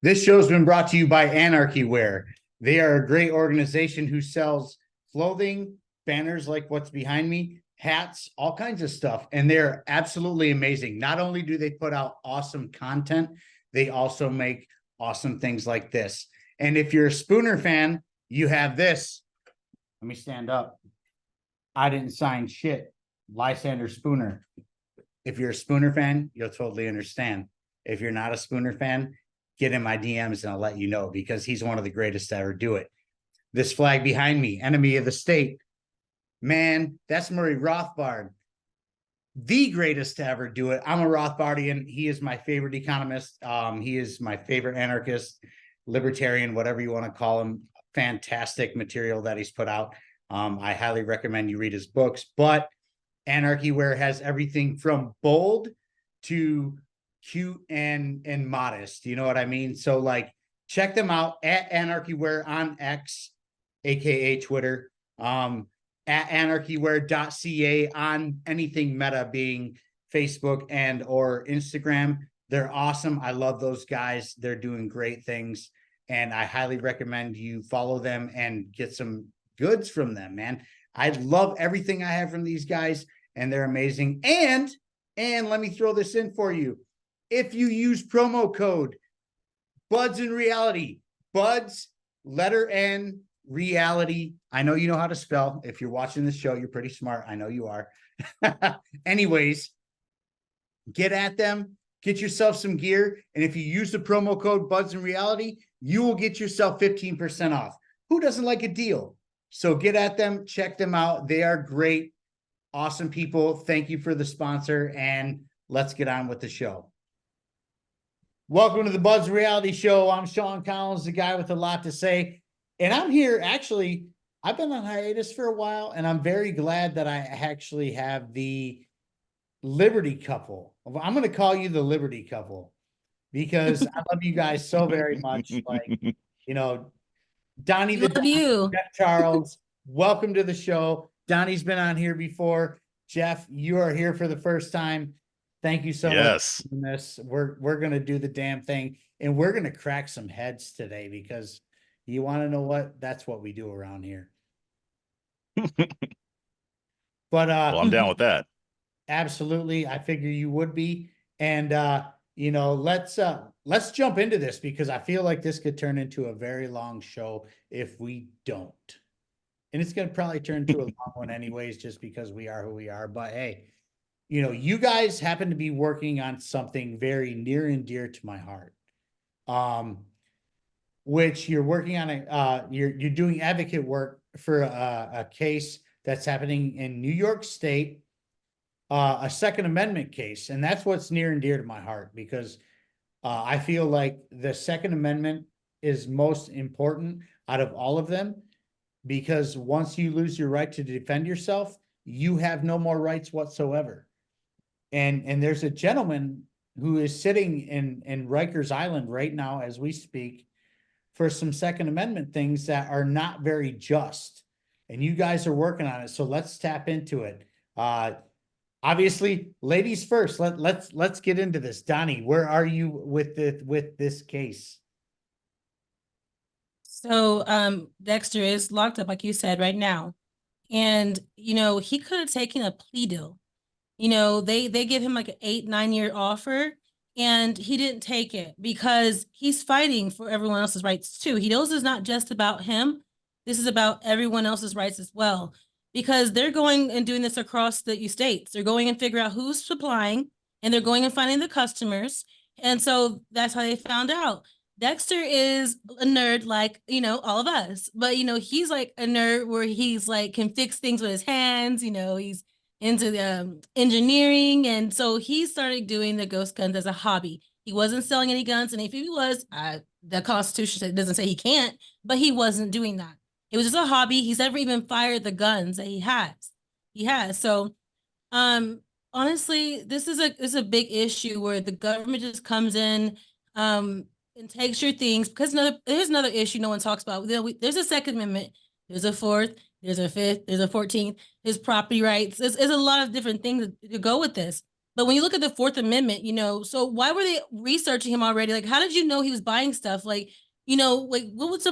This show's been brought to you by Anarchy Wear. They are a great organization who sells clothing, banners like what's behind me, hats, all kinds of stuff. And they're absolutely amazing. Not only do they put out awesome content, they also make awesome things like this. And if you're a Spooner fan, you have this. Let me stand up. I didn't sign shit. Lysander Spooner. If you're a Spooner fan, you'll totally understand. If you're not a Spooner fan, get in my DMs and I'll let you know, because he's one of the greatest to ever do it. This flag behind me, enemy of the state. Man, that's Murray Rothbard, the greatest to ever do it. I'm a Rothbardian. He is my favorite economist. He is my favorite anarchist, libertarian, whatever you want to call him. Fantastic material that he's put out. I highly recommend you read his books, but Anarchy Wear has everything from bold to cute and modest. You know what I mean? So like, check them out at Anarchy Wear on X, aka Twitter, at anarchywear.ca on anything meta, being Facebook and or Instagram. They're awesome. I love those guys. They're doing great things, and I highly recommend you follow them and get some goods from them, man. I love everything I have from these guys, and they're amazing. And let me throw this in for you. If you use promo code BudsnReality, Buds, letter N, reality. I know you know how to spell. If you're watching this show, you're pretty smart. I know you are. Anyways, get at them, get yourself some gear. And if you use the promo code BudsnReality, you will get yourself 15% off. Who doesn't like a deal? So get at them, check them out. They are great, awesome people. Thank you for the sponsor, and let's get on with the show. Welcome to the BudsnReality Show. I'm Sean Collins, the guy with a lot to say. And I'm here, actually, I've been on hiatus for a while, and I'm very glad that I actually have the Liberty couple. I'm going to call you the Liberty couple, because I love you guys so very much. Like, you know, Doni the Don, Jeff Charles, welcome to the show. Donnie's been on here before. Jeff, you are here for the first time. Thank you so much for doing this. We're gonna do the damn thing, and we're gonna crack some heads today, because you want to know what? That's what we do around here. But well, I'm down with that. Absolutely, I figure you would be. And you know, let's jump into this, because I feel like this could turn into a very long show if we don't. And it's gonna probably turn into a long one anyways, just because we are who we are. But hey, you know, you guys happen to be working on something very near and dear to my heart. Which you're working on you're doing advocate work for a case that's happening in New York State, a Second Amendment case. And that's what's near and dear to my heart, because I feel like the Second Amendment is most important out of all of them, because once you lose your right to defend yourself, you have no more rights whatsoever. And there's a gentleman who is sitting in Rikers Island right now as we speak for some Second Amendment things that are not very just. And you guys are working on it. So let's tap into it. Obviously, ladies first. Let's get into this. Donnie, where are you with this case? So Dexter is locked up, like you said, right now. And you know, he could have taken a plea deal. You know, they give him like an 8-9 year offer, and he didn't take it because he's fighting for everyone else's rights too. He knows it's not just about him. This is about everyone else's rights as well, because they're going and doing this across the states. They're going and figure out who's supplying, and they're going and finding the customers. And so that's how they found out. Dexter is a nerd, like, you know, all of us, but, you know, he's like a nerd where he's like, can fix things with his hands. You know, he's into the engineering. And so he started doing the ghost guns as a hobby. He wasn't selling any guns. And if he was, the Constitution doesn't say he can't, but he wasn't doing that. It was just a hobby. He's never even fired the guns that he has. So, honestly, this is a big issue where the government just comes in, and takes your things, because there's another issue no one talks about. There's a Second Amendment, there's a Fourth, there's a Fifth, there's a 14th, there's property rights. There's a lot of different things to go with this. But when you look at the Fourth Amendment, so why were they researching him already? Like, how did you know he was buying stuff? Like, like what was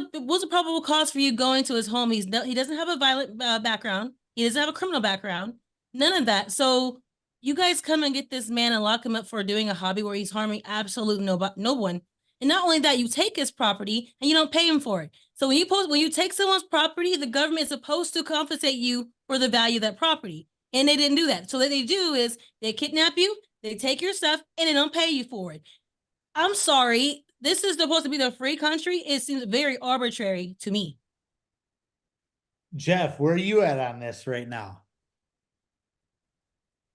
the probable cause for you going to his home? He doesn't have a violent background. He doesn't have a criminal background. None of that. So you guys come and get this man and lock him up for doing a hobby where he's harming absolutely no one. And not only that, you take his property and you don't pay him for it. So when you take someone's property, the government is supposed to compensate you for the value of that property. And they didn't do that. So what they do is they kidnap you, they take your stuff, and they don't pay you for it. I'm sorry. This is supposed to be the free country. It seems very arbitrary to me. Jeff, where are you at on this right now?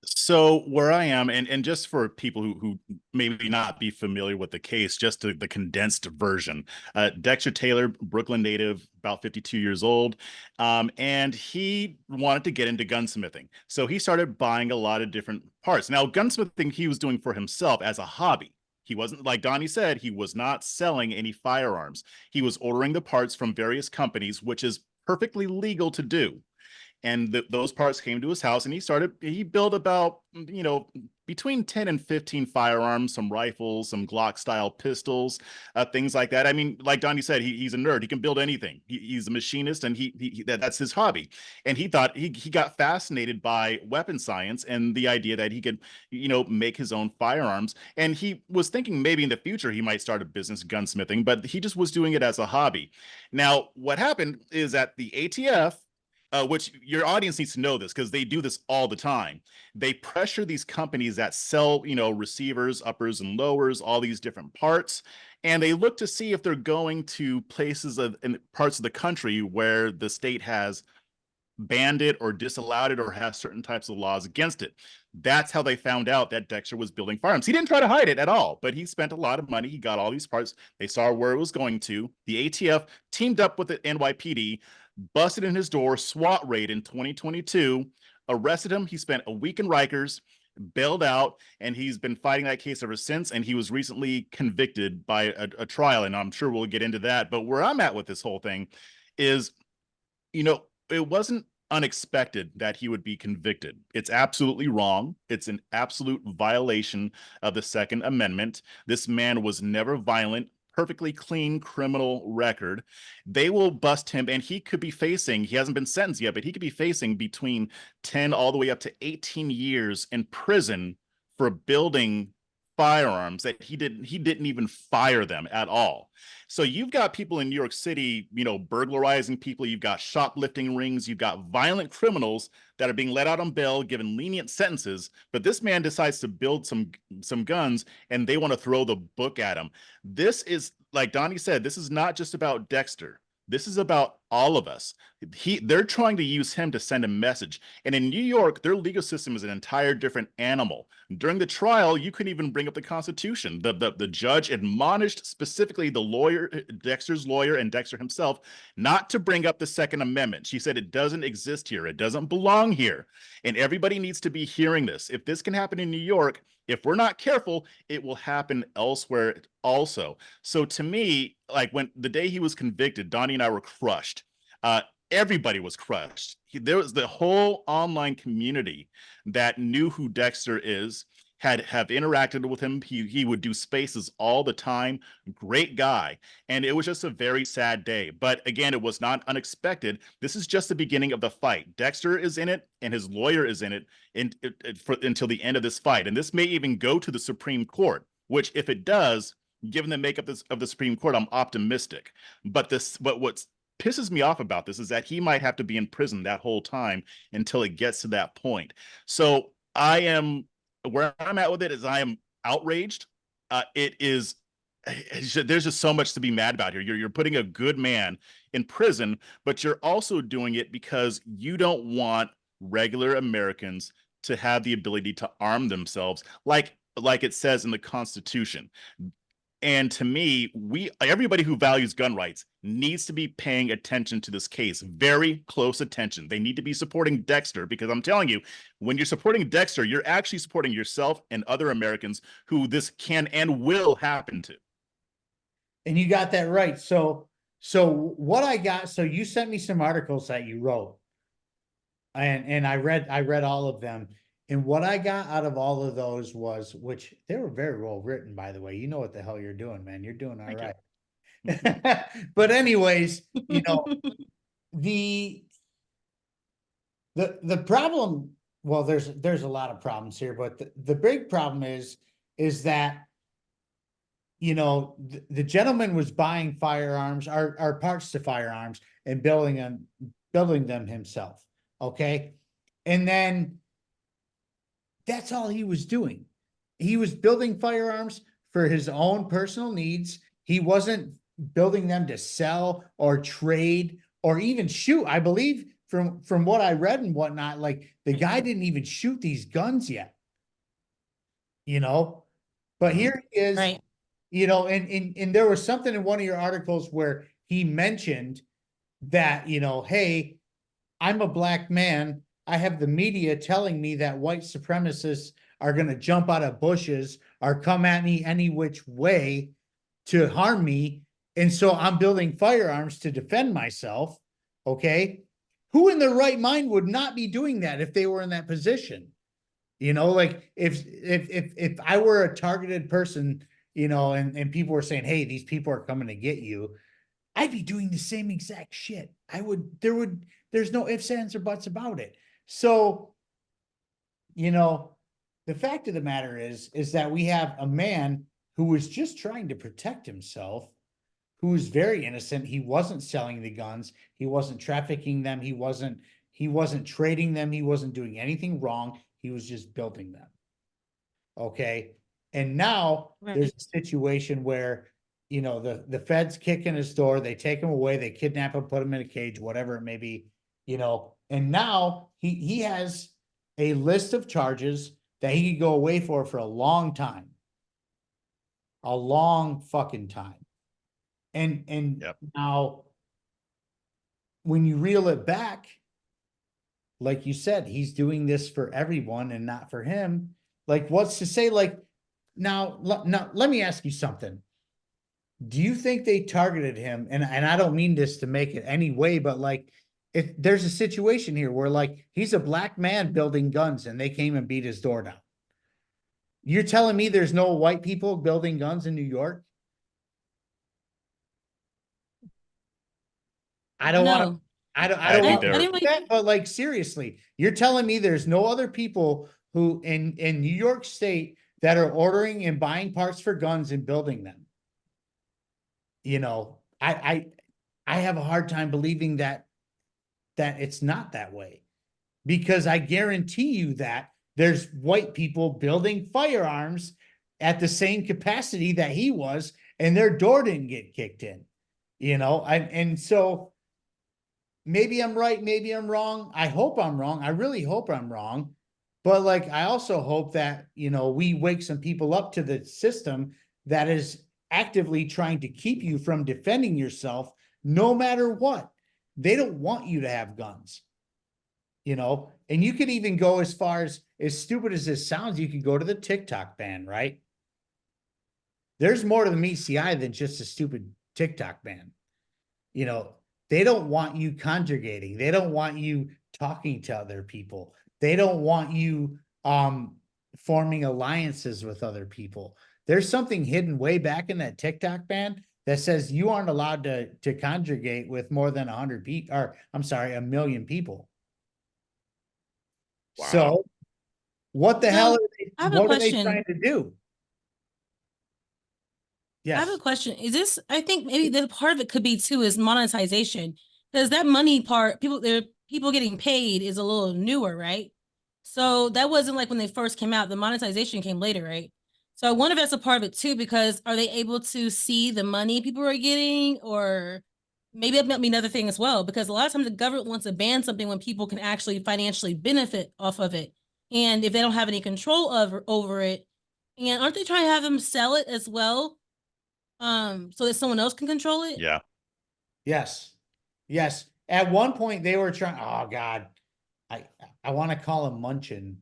So where I am, and just for people who maybe not be familiar with the case, just the condensed version, Dexter Taylor, Brooklyn native, about 52 years old, and he wanted to get into gunsmithing. So he started buying a lot of different parts. Now, gunsmithing he was doing for himself as a hobby. He wasn't, like Donnie said, he was not selling any firearms. He was ordering the parts from various companies, which is perfectly legal to do. And those parts came to his house, and he built about, between 10 and 15 firearms, some rifles, some Glock style pistols, things like that. I mean, like Donnie said, he's a nerd. He can build anything. He's a machinist, and that's his hobby. And he thought he got fascinated by weapon science and the idea that he could, make his own firearms. And he was thinking maybe in the future he might start a business gunsmithing, but he just was doing it as a hobby. Now, what happened is that the ATF, which your audience needs to know this because they do this all the time. They pressure these companies that sell, receivers, uppers and lowers, all these different parts, and they look to see if they're going to places in parts of the country where the state has banned it or disallowed it or has certain types of laws against it. That's how they found out that Dexter was building firearms. He didn't try to hide it at all, but he spent a lot of money. He got all these parts. They saw where it was going to. The ATF teamed up with the NYPD, busted in his door, SWAT raid in 2022, arrested him. He spent a week in Rikers, bailed out, and he's been fighting that case ever since. And he was recently convicted by a trial, and I'm sure we'll get into that. But where I'm at with this whole thing is, it wasn't unexpected that he would be convicted. It's absolutely wrong. It's an absolute violation of the Second Amendment. This man was never violent, perfectly clean criminal record. They will bust him, and he could be facing, he hasn't been sentenced yet, but he could be facing between 10 all the way up to 18 years in prison for building firearms that he didn't even fire them at all. So you've got people in New York City, burglarizing people. You've got shoplifting rings. You've got violent criminals that are being let out on bail, given lenient sentences. But this man decides to build some guns, and they want to throw the book at him. This is, like Donnie said, this is not just about Dexter. This is about all of us. They're trying to use him to send a message. And in New York, their legal system is an entire different animal. During the trial, you couldn't even bring up the Constitution. The judge admonished specifically the lawyer, Dexter's lawyer, and Dexter himself, not to bring up the Second Amendment. She said it doesn't exist here. It doesn't belong here. And everybody needs to be hearing this. If this can happen in New York, if we're not careful, it will happen elsewhere also. So to me, like when the day he was convicted, Donnie and I were crushed. Everybody was crushed. There was the whole online community that knew who Dexter is, have interacted with him. He would do spaces all the time. Great guy. And it was just a very sad day. But again, it was not unexpected. This is just the beginning of the fight. Dexter is in it, and his lawyer is in it until the end of this fight. And this may even go to the Supreme Court, which if it does, given the makeup of the Supreme Court, I'm optimistic. But what's pisses me off about this is that he might have to be in prison that whole time until it gets to that point. So where I'm at with it is I am outraged. There's just so much to be mad about here. You're putting a good man in prison, but you're also doing it because you don't want regular Americans to have the ability to arm themselves like it says in the Constitution. And to me, everybody who values gun rights needs to be paying attention to this case, very close attention. They need to be supporting Dexter, because I'm telling you, when you're supporting Dexter, you're actually supporting yourself and other Americans who this can and will happen to. And you got that right. So what I got, so you sent me some articles that you wrote, and I read all of them. And what I got out of all of those was, which they were very well written, by the way. You know what the hell you're doing, man. You're doing all Thank you. right. But anyways, you know, the problem, well, there's a lot of problems here, but the big problem is that, you know, the gentleman was buying firearms, our parts to firearms, and building them himself. Okay. And then that's all he was doing. He was building firearms for his own personal needs. He wasn't building them to sell or trade or even shoot. I believe from what I read and whatnot, like the guy didn't even shoot these guns yet, you know, but here he is, Right. you know, and there was something in one of your articles where he mentioned that, you know, hey, I'm a black man. I have the media telling me that white supremacists are going to jump out of bushes or come at me any which way to harm me. And so I'm building firearms to defend myself. Okay. Who in their right mind would not be doing that if they were in that position? You know, like if I were a targeted person, you know, and people were saying, hey, these people are coming to get you, I'd be doing the same exact shit. There's no ifs, ands, or buts about it. So, you know, the fact of the matter is that we have a man who was just trying to protect himself, who was very innocent. He wasn't selling the guns. He wasn't trafficking them. He wasn't trading them. He wasn't doing anything wrong. He was just building them. Okay. And now there's a situation where, you know, the feds kick in his door, they take him away, they kidnap him, put him in a cage, whatever it may be, you know, and now he has a list of charges that he could go away for a long time. A long fucking time. And Yep. now when you reel it back, like you said, he's doing this for everyone and not for him. Like, what's to say, like, now let me ask you something. Do you think they targeted him? And I don't mean this to make it any way, but like, if there's a situation here where like he's a black man building guns and they came and beat his door down. You're telling me there's no white people building guns in New York? I don't want to. I don't I think want to they're- do that, but like seriously, you're telling me there's no other people who in New York State that are ordering and buying parts for guns and building them. You know, I have a hard time believing that it's not that way, because I guarantee you that there's white people building firearms at the same capacity that he was, and their door didn't get kicked in. You know, and so maybe I'm right, maybe I'm wrong. I hope I'm wrong. I really hope I'm wrong. But like, I also hope that, you know, we wake some people up to the system that is actively trying to keep you from defending yourself no matter what. They don't want you to have guns, you know, and you could even go as far as stupid as this sounds, you could go to the TikTok ban, right? There's more to the MECI than just a stupid TikTok ban. You know, they don't want you congregating. They don't want you talking to other people. They don't want you forming alliances with other people. There's something hidden way back in that TikTok ban that says you aren't allowed to congregate with more than 100 people, or I'm sorry, 1 million people. Wow. So what the hell are what are they trying to do? I have a Yes. question. Is this, I think maybe the part of it could be too is monetization, because that money part, people getting paid is a little newer, right? So that wasn't like when they first came out. The monetization came later, right? So I wonder if that's a part of it too, because are they able to see the money people are getting, or maybe that might be another thing as well, because a lot of times the government wants to ban something when people can actually financially benefit off of it. And if they don't have any control over it, and aren't they trying to have them sell it as well? So that someone else can control it? Yeah. Yes. Yes. At one point they were trying, oh God, I want to call him Munchin,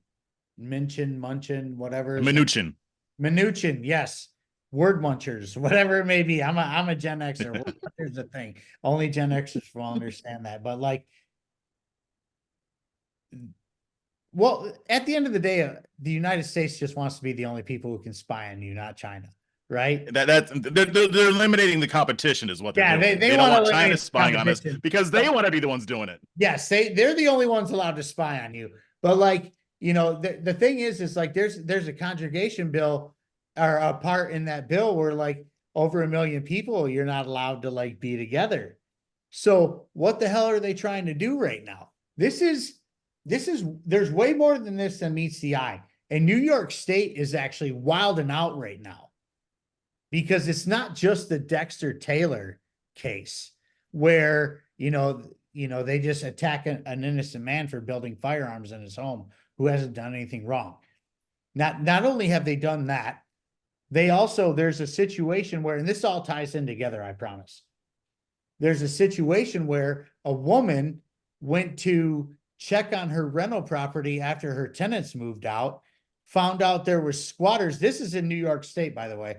whatever. Mnuchin. Mnuchin, yes. Word munchers, whatever it may be. I'm a Gen Xer. Word munchers a thing. Only Gen Xers will understand that. But like, Well, at the end of the day, the United States just wants to be the only people who can spy on you, not China, right? They're eliminating the competition is what they're Yeah, doing. they They don't want to want China eliminate spying on us competition. because they want to be the ones doing it. Yes, they're the only ones allowed to spy on you. But like, you know, the thing is like there's a conjugation bill or a part in that bill where like over 1 million people you're not allowed to like be together. So what the hell are they trying to do right now? There's way more than this than meets the eye. And New York State is actually wilding out right now because it's not just the Dexter Taylor case where, they just attack an innocent man for building firearms in his home who hasn't done anything wrong. Not only have they done that, there's a situation where, and this all ties in together, I promise. There's a situation where a woman went to check on her rental property after her tenants moved out, found out there were squatters. This is in New York State, by the way.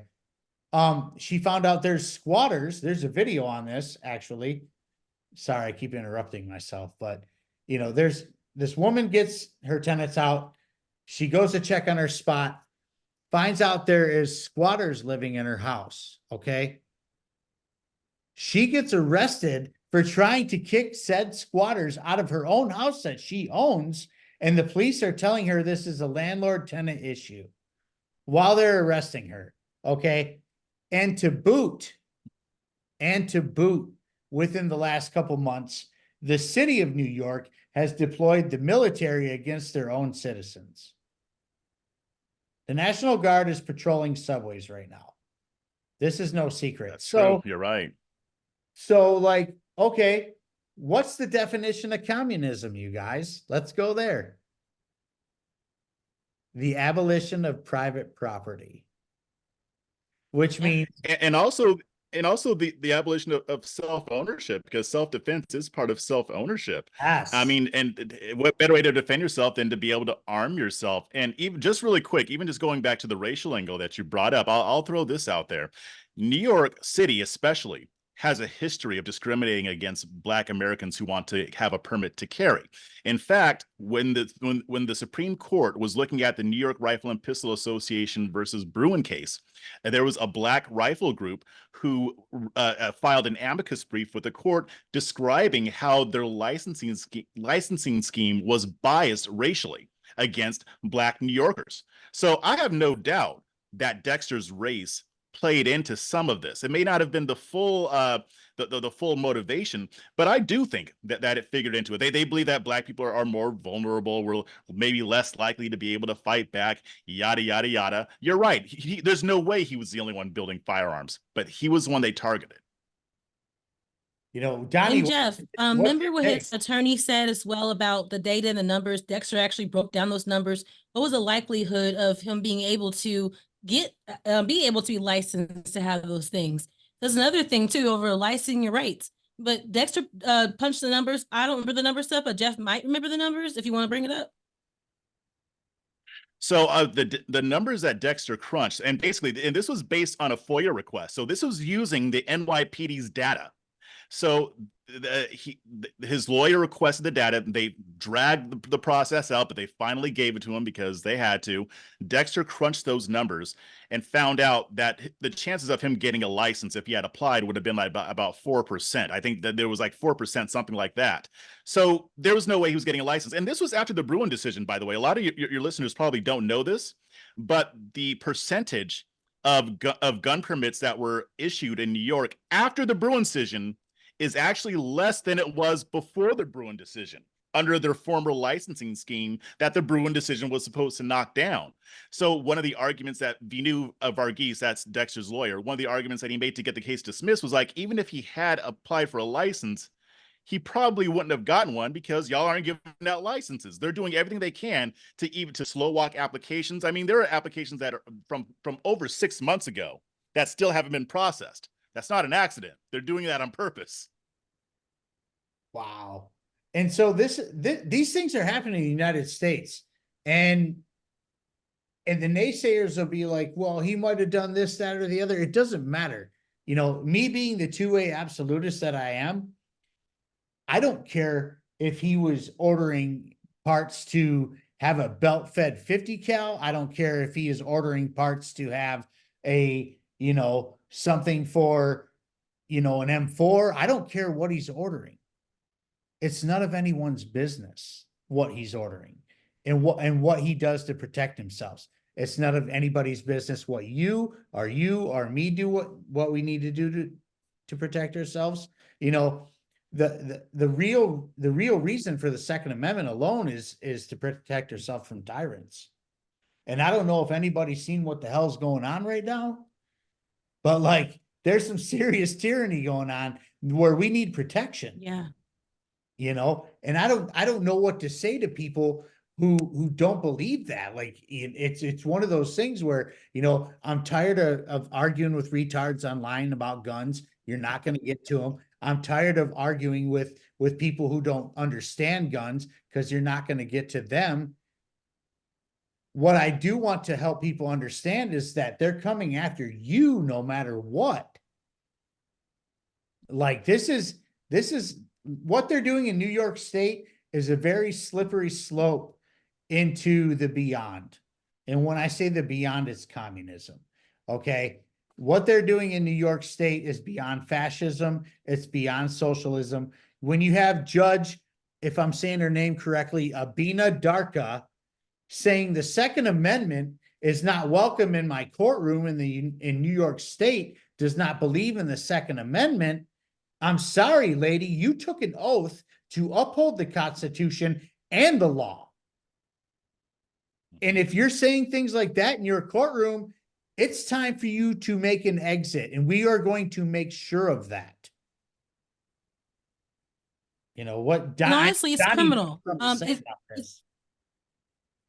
She found out there's squatters. There's a video on this, actually. Sorry, I keep interrupting myself, but there's this woman gets her tenants out. She goes to check on her spot, finds out there is squatters living in her house. Okay. She gets arrested for trying to kick said squatters out of her own house that she owns. And the police are telling her this is a landlord tenant issue while they're arresting her. Okay. And to boot, within the last couple months, the city of New York has deployed the military against their own citizens. The National Guard is patrolling subways right now. This is no secret. That's true. You're right. So, like, okay, what's the definition of communism, you guys? Let's go there. The abolition of private property, which means, and also the abolition of self-ownership, because self-defense is part of self-ownership. yes. I mean, and what better way to defend yourself than to be able to arm yourself? And even just really quick, even just going back to the racial angle that you brought up, I'll throw this out there. New York City especially has a history of discriminating against Black Americans who want to have a permit to carry. In fact, when the Supreme Court was looking at the New York Rifle and Pistol Association versus Bruin case, there was a Black rifle group who filed an amicus brief with the court describing how their licensing scheme was biased racially against Black New Yorkers. So I have no doubt that Dexter's race played into some of this. It may not have been the full the full motivation, but I do think that it figured into it. They believe that Black people are more vulnerable, we're maybe less likely to be able to fight back, yada yada yada. You're right. There's no way he was the only one building firearms, but he was the one they targeted. Donnie. And Jeff, remember what his attorney said as well about the data and the numbers? Dexter actually broke down those numbers. What was the likelihood of him being able to be able to be licensed to have those things? There's another thing too over licensing your rights. But Dexter punched the numbers. I don't remember the number stuff, but Jeff might remember the numbers if you want to bring it up. So the numbers that Dexter crunched, and basically, and this was based on a FOIA request. So this was using the NYPD's data. So his lawyer requested the data. They dragged the process out, but they finally gave it to him because they had to. Dexter crunched those numbers and found out that the chances of him getting a license if he had applied would have been like about 4%. I think that there was like 4%, something like that. So there was no way he was getting a license. And this was after the Bruin decision, by the way. A lot of your listeners probably don't know this, but the percentage of gun permits that were issued in New York after the Bruin decision is actually less than it was before the Bruin decision under their former licensing scheme that the Bruin decision was supposed to knock down. So one of the arguments that Vinu Varghese, that's Dexter's lawyer, one of the arguments that he made to get the case dismissed was like, even if he had applied for a license, he probably wouldn't have gotten one because y'all aren't giving out licenses. They're doing everything they can to slow walk applications. I mean, there are applications that are from over 6 months ago that still haven't been processed. That's not an accident. They're doing that on purpose. Wow. And so these things are happening in the United States. And the naysayers will be like, well, he might have done this, that, or the other. It doesn't matter. Me being the two-way absolutist that I am, I don't care if he was ordering parts to have a belt fed 50 cal. I don't care if he is ordering parts to have a, you know, something for, you know, an M4. I don't care what he's ordering. It's none of anyone's business what he's ordering and what he does to protect himself. It's none of anybody's business what you or me do what we need to do to protect ourselves. You know, the real reason for the Second Amendment alone is to protect yourself from tyrants. And I don't know if anybody's seen what the hell's going on right now, but like there's some serious tyranny going on where we need protection. Yeah. You know, and I don't know what to say to people who don't believe that. Like it's one of those things where, you know, I'm tired of arguing with retards online about guns. You're not going to get to them. I'm tired of arguing with people who don't understand guns because you're not going to get to them. What I do want to help people understand is that they're coming after you no matter what. Like this is what they're doing in New York State is a very slippery slope into the beyond. And when I say the beyond, it's communism. Okay. What they're doing in New York State is beyond fascism. It's beyond socialism. When you have Judge, if I'm saying her name correctly, Abina Darka, saying the Second Amendment is not welcome in my courtroom in New York State, does not believe in the Second Amendment. I'm sorry, lady, you took an oath to uphold the Constitution and the law. And if you're saying things like that in your courtroom, it's time for you to make an exit, and we are going to make sure of that. You know what? Honestly, it's criminal.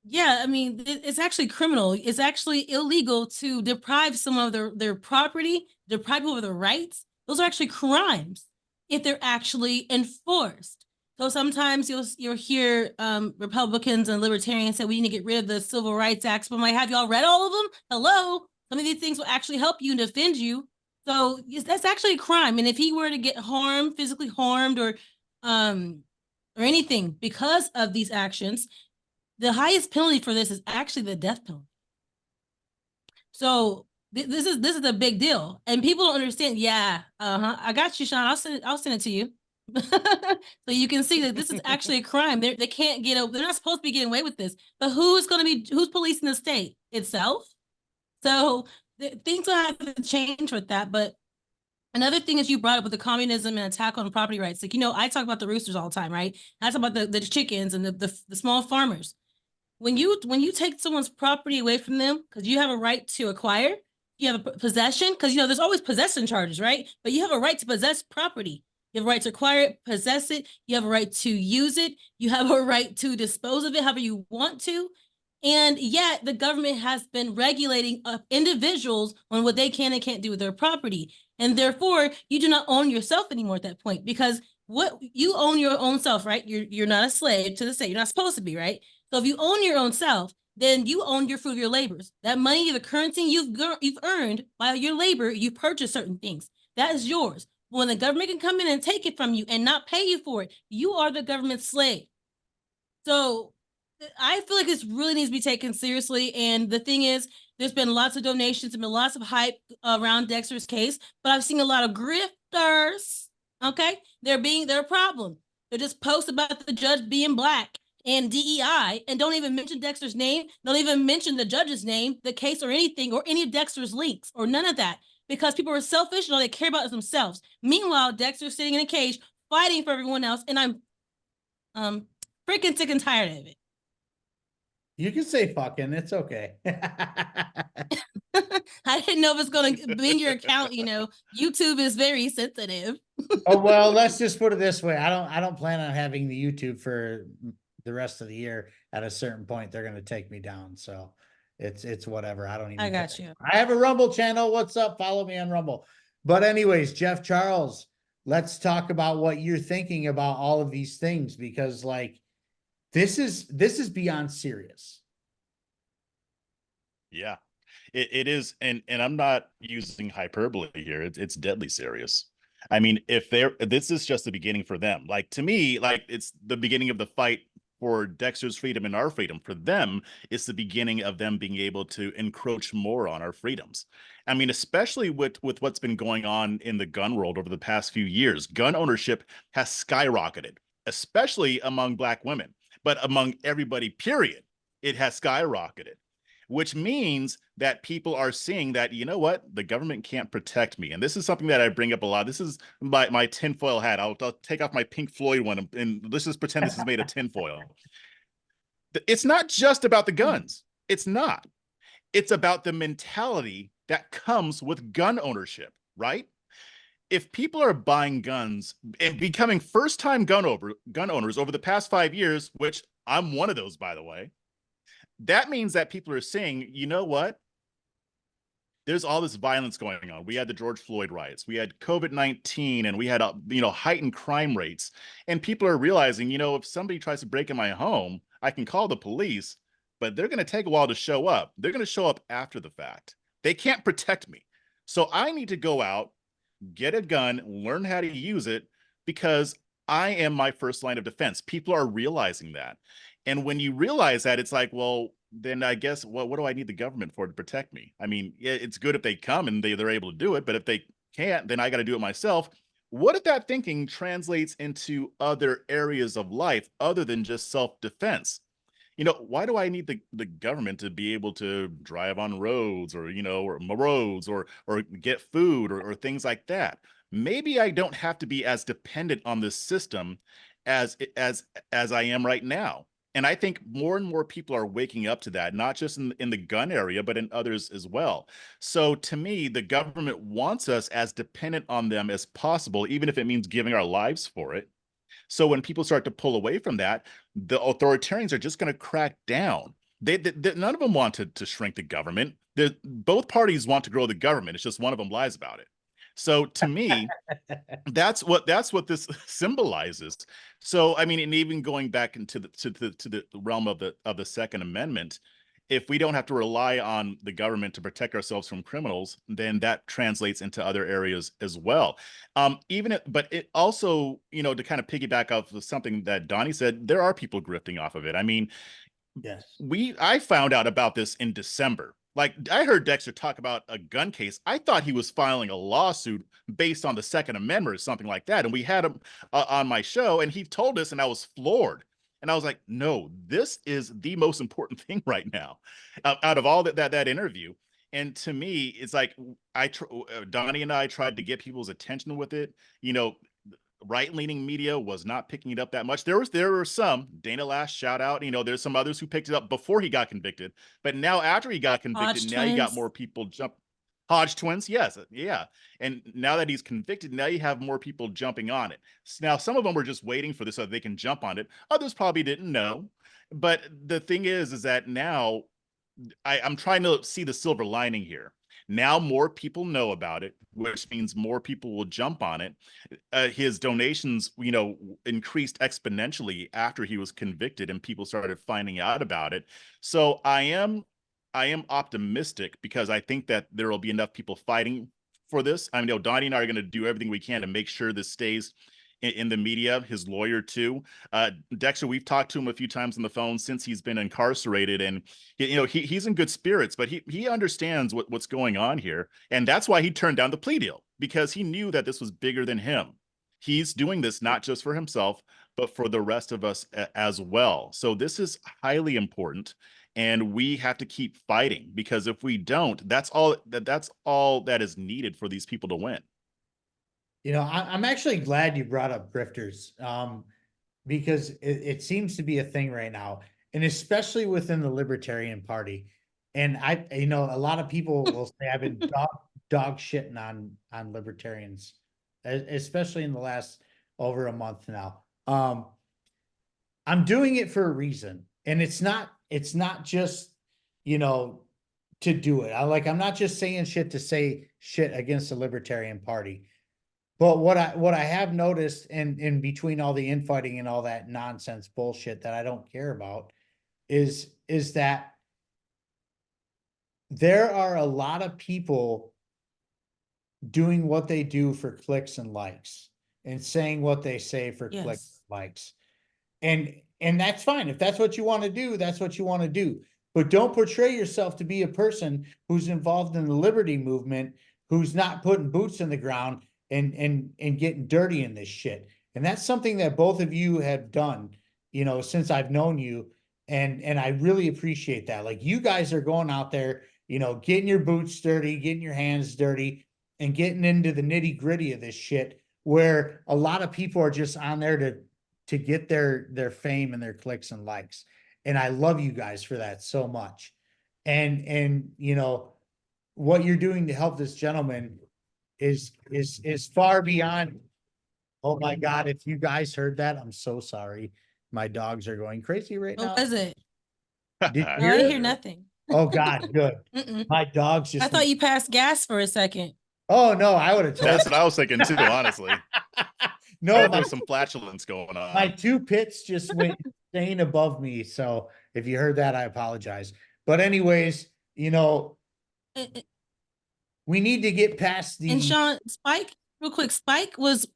Yeah, I mean, it's actually criminal. It's actually illegal to deprive someone of their property, deprive people of their rights. Those are actually crimes if they're actually enforced. So sometimes you'll hear Republicans and libertarians say we need to get rid of the Civil Rights Acts, but I'm like, have y'all read all of them? Hello, some of these things will actually help you and defend you. So that's actually a crime. And if he were to get harmed, physically harmed, or anything because of these actions, the highest penalty for this is actually the death penalty. So this is a big deal, and people don't understand. Yeah, I got you, Sean. I'll send it to you, so you can see that this is actually a crime. They can't get over. They're not supposed to be getting away with this. But who's policing the state itself? So things will have to change with that. But another thing is you brought up with the communism and attack on property rights. Like, you know, I talk about the roosters all the time, right? I talk about the chickens and the small farmers. When you take someone's property away from them because you have a right to acquire, you have a possession, because, you know, there's always possession charges, right? But you have a right to possess property. You have a right to acquire it, possess it. You have a right to use it. You have a right to dispose of it however you want to. And yet the government has been regulating individuals on what they can and can't do with their property. And therefore, you do not own yourself anymore at that point, because what you own your own self, right? You're not a slave to the state. You're not supposed to be, right? So if you own your own self, then you own your fruit of your labors. That money, the currency you've earned by your labor, you purchase certain things. That is yours. When the government can come in and take it from you and not pay you for it, you are the government's slave. So I feel like this really needs to be taken seriously. And the thing is, there's been lots of donations and been lots of hype around Dexter's case, but I've seen a lot of grifters. Okay, they're a problem. They just post about the judge being black and DEI and don't even mention Dexter's name, don't even mention the judge's name, the case, or anything, or any of Dexter's links, or none of that, because people are selfish and all they care about is themselves. Meanwhile, Dexter's sitting in a cage fighting for everyone else, and I'm freaking sick and tired of it. You can say fucking, it's okay. I didn't know if it's going to be in your account. You know, YouTube is very sensitive. Oh, well, let's just put it this way. I don't plan on having the YouTube for the rest of the year. At a certain point, they're going to take me down. So it's whatever. I don't even I got care. you. I have a Rumble channel. What's up? Follow me on Rumble. But anyways, Jeff Charles, let's talk about what you're thinking about all of these things, because like this is beyond serious. Yeah, it is. And I'm not using hyperbole here. It's deadly serious. I mean, this is just the beginning for them. Like, to me, like, it's the beginning of the fight for Dexter's freedom and our freedom. For them, it's the beginning of them being able to encroach more on our freedoms. I mean, especially with what's been going on in the gun world over the past few years, gun ownership has skyrocketed, especially among Black women, but among everybody, period, it has skyrocketed, which means that people are seeing that, you know what, the government can't protect me. And this is something that I bring up a lot. This is my tinfoil hat. I'll take off my Pink Floyd one and let's just pretend this is made of tinfoil. It's not just about the guns. It's not. It's about the mentality that comes with gun ownership, right? If people are buying guns and becoming first-time gun owners over the past 5 years, which I'm one of those, by the way, that means that people are saying, you know what? There's all this violence going on. We had the George Floyd riots, we had COVID-19, and we had heightened crime rates. And people are realizing, if somebody tries to break in my home, I can call the police, but they're going to take a while to show up. They're going to show up after the fact. They can't protect me. So I need to go out, get a gun, learn how to use it, because I am my first line of defense. People are realizing that. And when you realize that, it's like, well, then I guess, what do I need the government for to protect me? I mean, it's good if they come and they're able to do it, but if they can't, then I got to do it myself. What if that thinking translates into other areas of life other than just self-defense? Why do I need the government to be able to drive on roads or, or roads or get food or things like that? Maybe I don't have to be as dependent on this system as I am right now. And I think more and more people are waking up to that, not just in the gun area, but in others as well. So to me, the government wants us as dependent on them as possible, even if it means giving our lives for it. So when people start to pull away from that, the authoritarians are just going to crack down. None of them want to shrink the government. Both parties want to grow the government. It's just one of them lies about it. So to me, that's what this symbolizes. So I mean, and even going back into the realm of the Second Amendment, if we don't have to rely on the government to protect ourselves from criminals, then that translates into other areas as well. But it also, to kind of piggyback off of something that Donnie said, there are people grifting off of it. I mean, yes, I found out about this in December. Like, I heard Dexter talk about a gun case. I thought he was filing a lawsuit based on the Second Amendment or something like that. And we had him on my show, and he told us, and I was floored. And I was like, no, this is the most important thing right now out of all that interview. And to me, it's like Donnie and I tried to get people's attention with it. Right-leaning media was not picking it up that much. There were some, Dana Lash, shout out, there's some others who picked it up before he got convicted. But now after he got convicted, Hodge now you got twins. more people jump. Hodge twins, yes, yeah. And now that he's convicted, now you have more people jumping on it. Now, some of them were just waiting for this so they can jump on it. Others probably didn't know. But the thing is that now I'm trying to see the silver lining here. Now more people know about it, which means more people will jump on it. His donations, increased exponentially after he was convicted and people started finding out about it. So I am optimistic because I think that there will be enough people fighting for this. I mean, Donnie and I are going to do everything we can to make sure this stays in the media, his lawyer too. Dexter, we've talked to him a few times on the phone since he's been incarcerated, and he's in good spirits, but he understands what's going on here, and that's why he turned down the plea deal, because he knew that this was bigger than him. He's doing this not just for himself, but for the rest of us as well. So this is highly important, and we have to keep fighting, because if we don't, that's all that is needed for these people to win. I'm actually glad you brought up grifters, because it seems to be a thing right now, and especially within the Libertarian Party. And a lot of people will say I've been dog shitting on libertarians, especially in the last over a month now. I'm doing it for a reason, and it's not just to do it. I'm not just saying shit to say shit against the Libertarian Party. But what I have noticed in between all the infighting and all that nonsense bullshit that I don't care about is that there are a lot of people doing what they do for clicks and likes and saying what they say for clicks and likes. And And that's fine. If that's what you want to do, that's what you want to do. But don't portray yourself to be a person who's involved in the liberty movement, who's not putting boots in the ground and getting dirty in this shit. And that's something that both of you have done, you know, since I've known you. And I really appreciate that. Like, you guys are going out there, you know, getting your boots dirty, getting your hands dirty, and getting into the nitty gritty of this shit, where a lot of people are just on there to get their fame and their clicks and likes. And I love you guys for that so much. And you know, what you're doing to help this gentleman is far beyond. Oh my God, if you guys heard that, I'm so sorry. My dogs are going crazy right now. What was it? Did you No, I hear didn't it? hear nothing. Oh God, good. Mm-mm. My dogs just I thought you passed gas for a second. Oh no, I would have told That's what I was thinking too, honestly. no, There's some flatulence going on. my two pits just went staying above me. So if you heard that, I apologize. But anyways, you know, And we need to get past the Sean, Spike, real quick, Spike was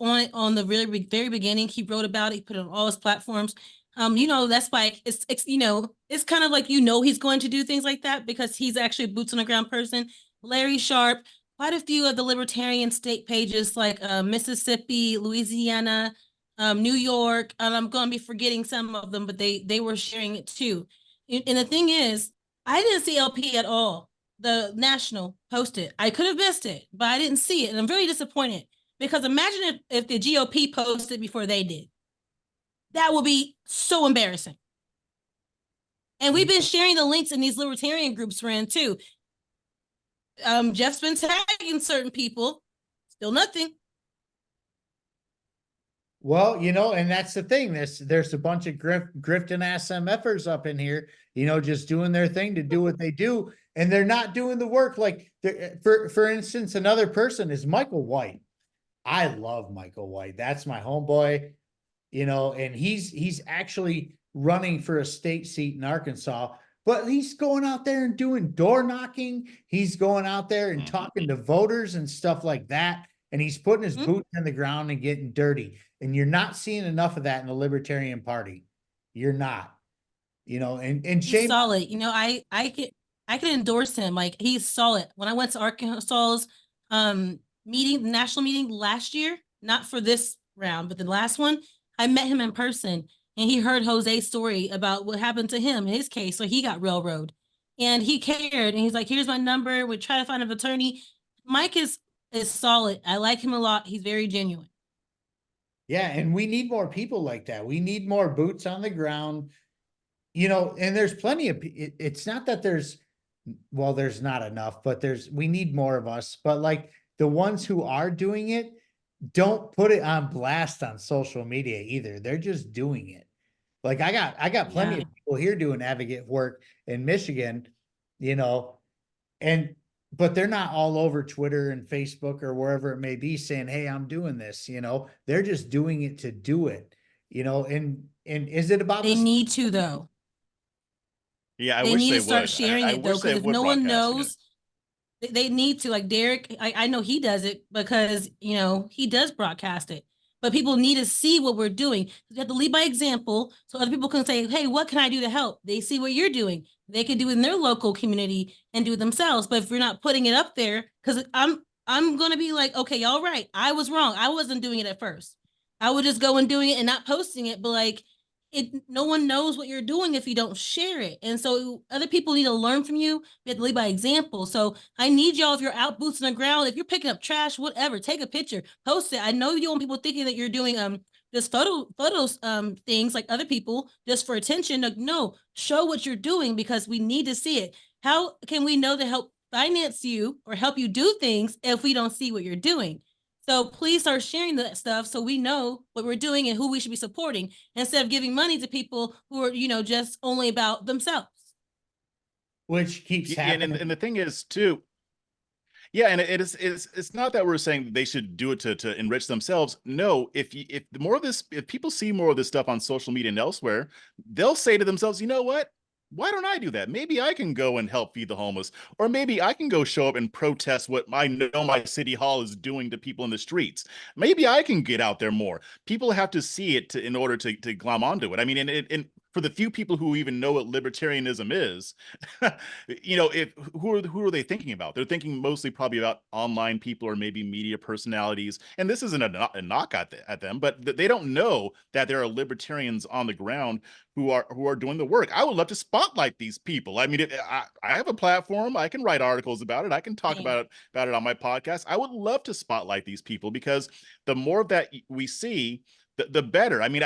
on it on the very beginning. He wrote about it, he put it on all his platforms. You know, that's Spike. It's you know, it's kind of like, you know, he's going to do things like that because he's actually a boots on the ground person. Larry Sharp, quite a few of the libertarian state pages like Mississippi, Louisiana, New York, and I'm going to be forgetting some of them, but they were sharing it too. And the thing is, I didn't see LP at all. The National posted. I could have missed it, but I didn't see it, and I'm really disappointed because imagine if the GOP posted before they did. That would be so embarrassing. And we've been sharing the links in these libertarian groups we're in too. Jeff's been tagging certain people, still nothing. Well, you know, and that's the thing. There's a bunch of grifting ass MFers up in here, you know, just doing their thing to do what they do, and they're not doing the work. Like, for instance, another person is Michael White. I love Michael White. That's my homeboy, you know, and he's actually running for a state seat in Arkansas, but he's going out there and doing door knocking. He's going out there and talking to voters and stuff like that. And he's putting his boots in the ground and getting dirty. And you're not seeing enough of that in the Libertarian Party. You're not, you know, and He's shame. solid. You know, I can endorse him. Like, he's solid. When I went to Arkansas's meeting, the national meeting last year, not for this round, but the last one, I met him in person, and he heard Jose's story about what happened to him in his case. So he got railroaded, and he cared. And he's like, "Here's my number. We try to find an attorney." Mike is solid. I like him a lot. He's very genuine. Yeah, and we need more people like that. We need more boots on the ground, you know, and there's plenty of it's not that there's not enough, but we need more of us. But like, the ones who are doing it, don't put it on blast on social media either. They're just doing it. Like, I got plenty of people here doing advocate work in Michigan, you know, but they're not all over Twitter and Facebook or wherever it may be saying, "Hey, I'm doing this," you know. They're just doing it to do it, you know. And is it about They need to, though. Yeah, I they wish need they to start would. sharing it, though, because if no one knows, they need to. Like Derek, I know he does it because, you know, he does broadcast it, but people need to see what we're doing. You have to lead by example so other people can say, "Hey, what can I do to help?" They see what you're doing. They can do it in their local community and do it themselves. But if you're not putting it up there, because I'm going to be like, "Okay, y'all right. I was wrong. I wasn't doing it at first. I would just go and doing it and not posting it." But like, no one knows what you're doing if you don't share it. And so other people need to learn from you. You have to lead by example. So I need y'all, if you're out boots on the ground, if you're picking up trash, whatever, take a picture, post it. I know you want people thinking that you're doing just photos things like other people just for attention. Like, no, show what you're doing, because we need to see it. How can we know to help finance you or help you do things if we don't see what you're doing? So please start sharing that stuff so we know what we're doing and who we should be supporting, instead of giving money to people who are, you know, just only about themselves. Which keeps happening. And the thing is too, yeah, and it's not that we're saying they should do it to enrich themselves. No, if more of this, if people see more of this stuff on social media and elsewhere, they'll say to themselves, "You know what? Why don't I do that? Maybe I can go and help feed the homeless, or maybe I can go show up and protest what I know my city hall is doing to people in the streets. Maybe I can get out there more. People have to see it in order to glom onto it. I mean, and for the few people who even know what libertarianism is, you know, if who are they thinking about? They're thinking mostly probably about online people or maybe media personalities. And this isn't a knock at them, but they don't know that there are libertarians on the ground who are doing the work. I would love to spotlight these people. I mean, I have a platform. I can write articles about it. I can talk about it on my podcast. I would love to spotlight these people, because the more of that we see, the better. I mean,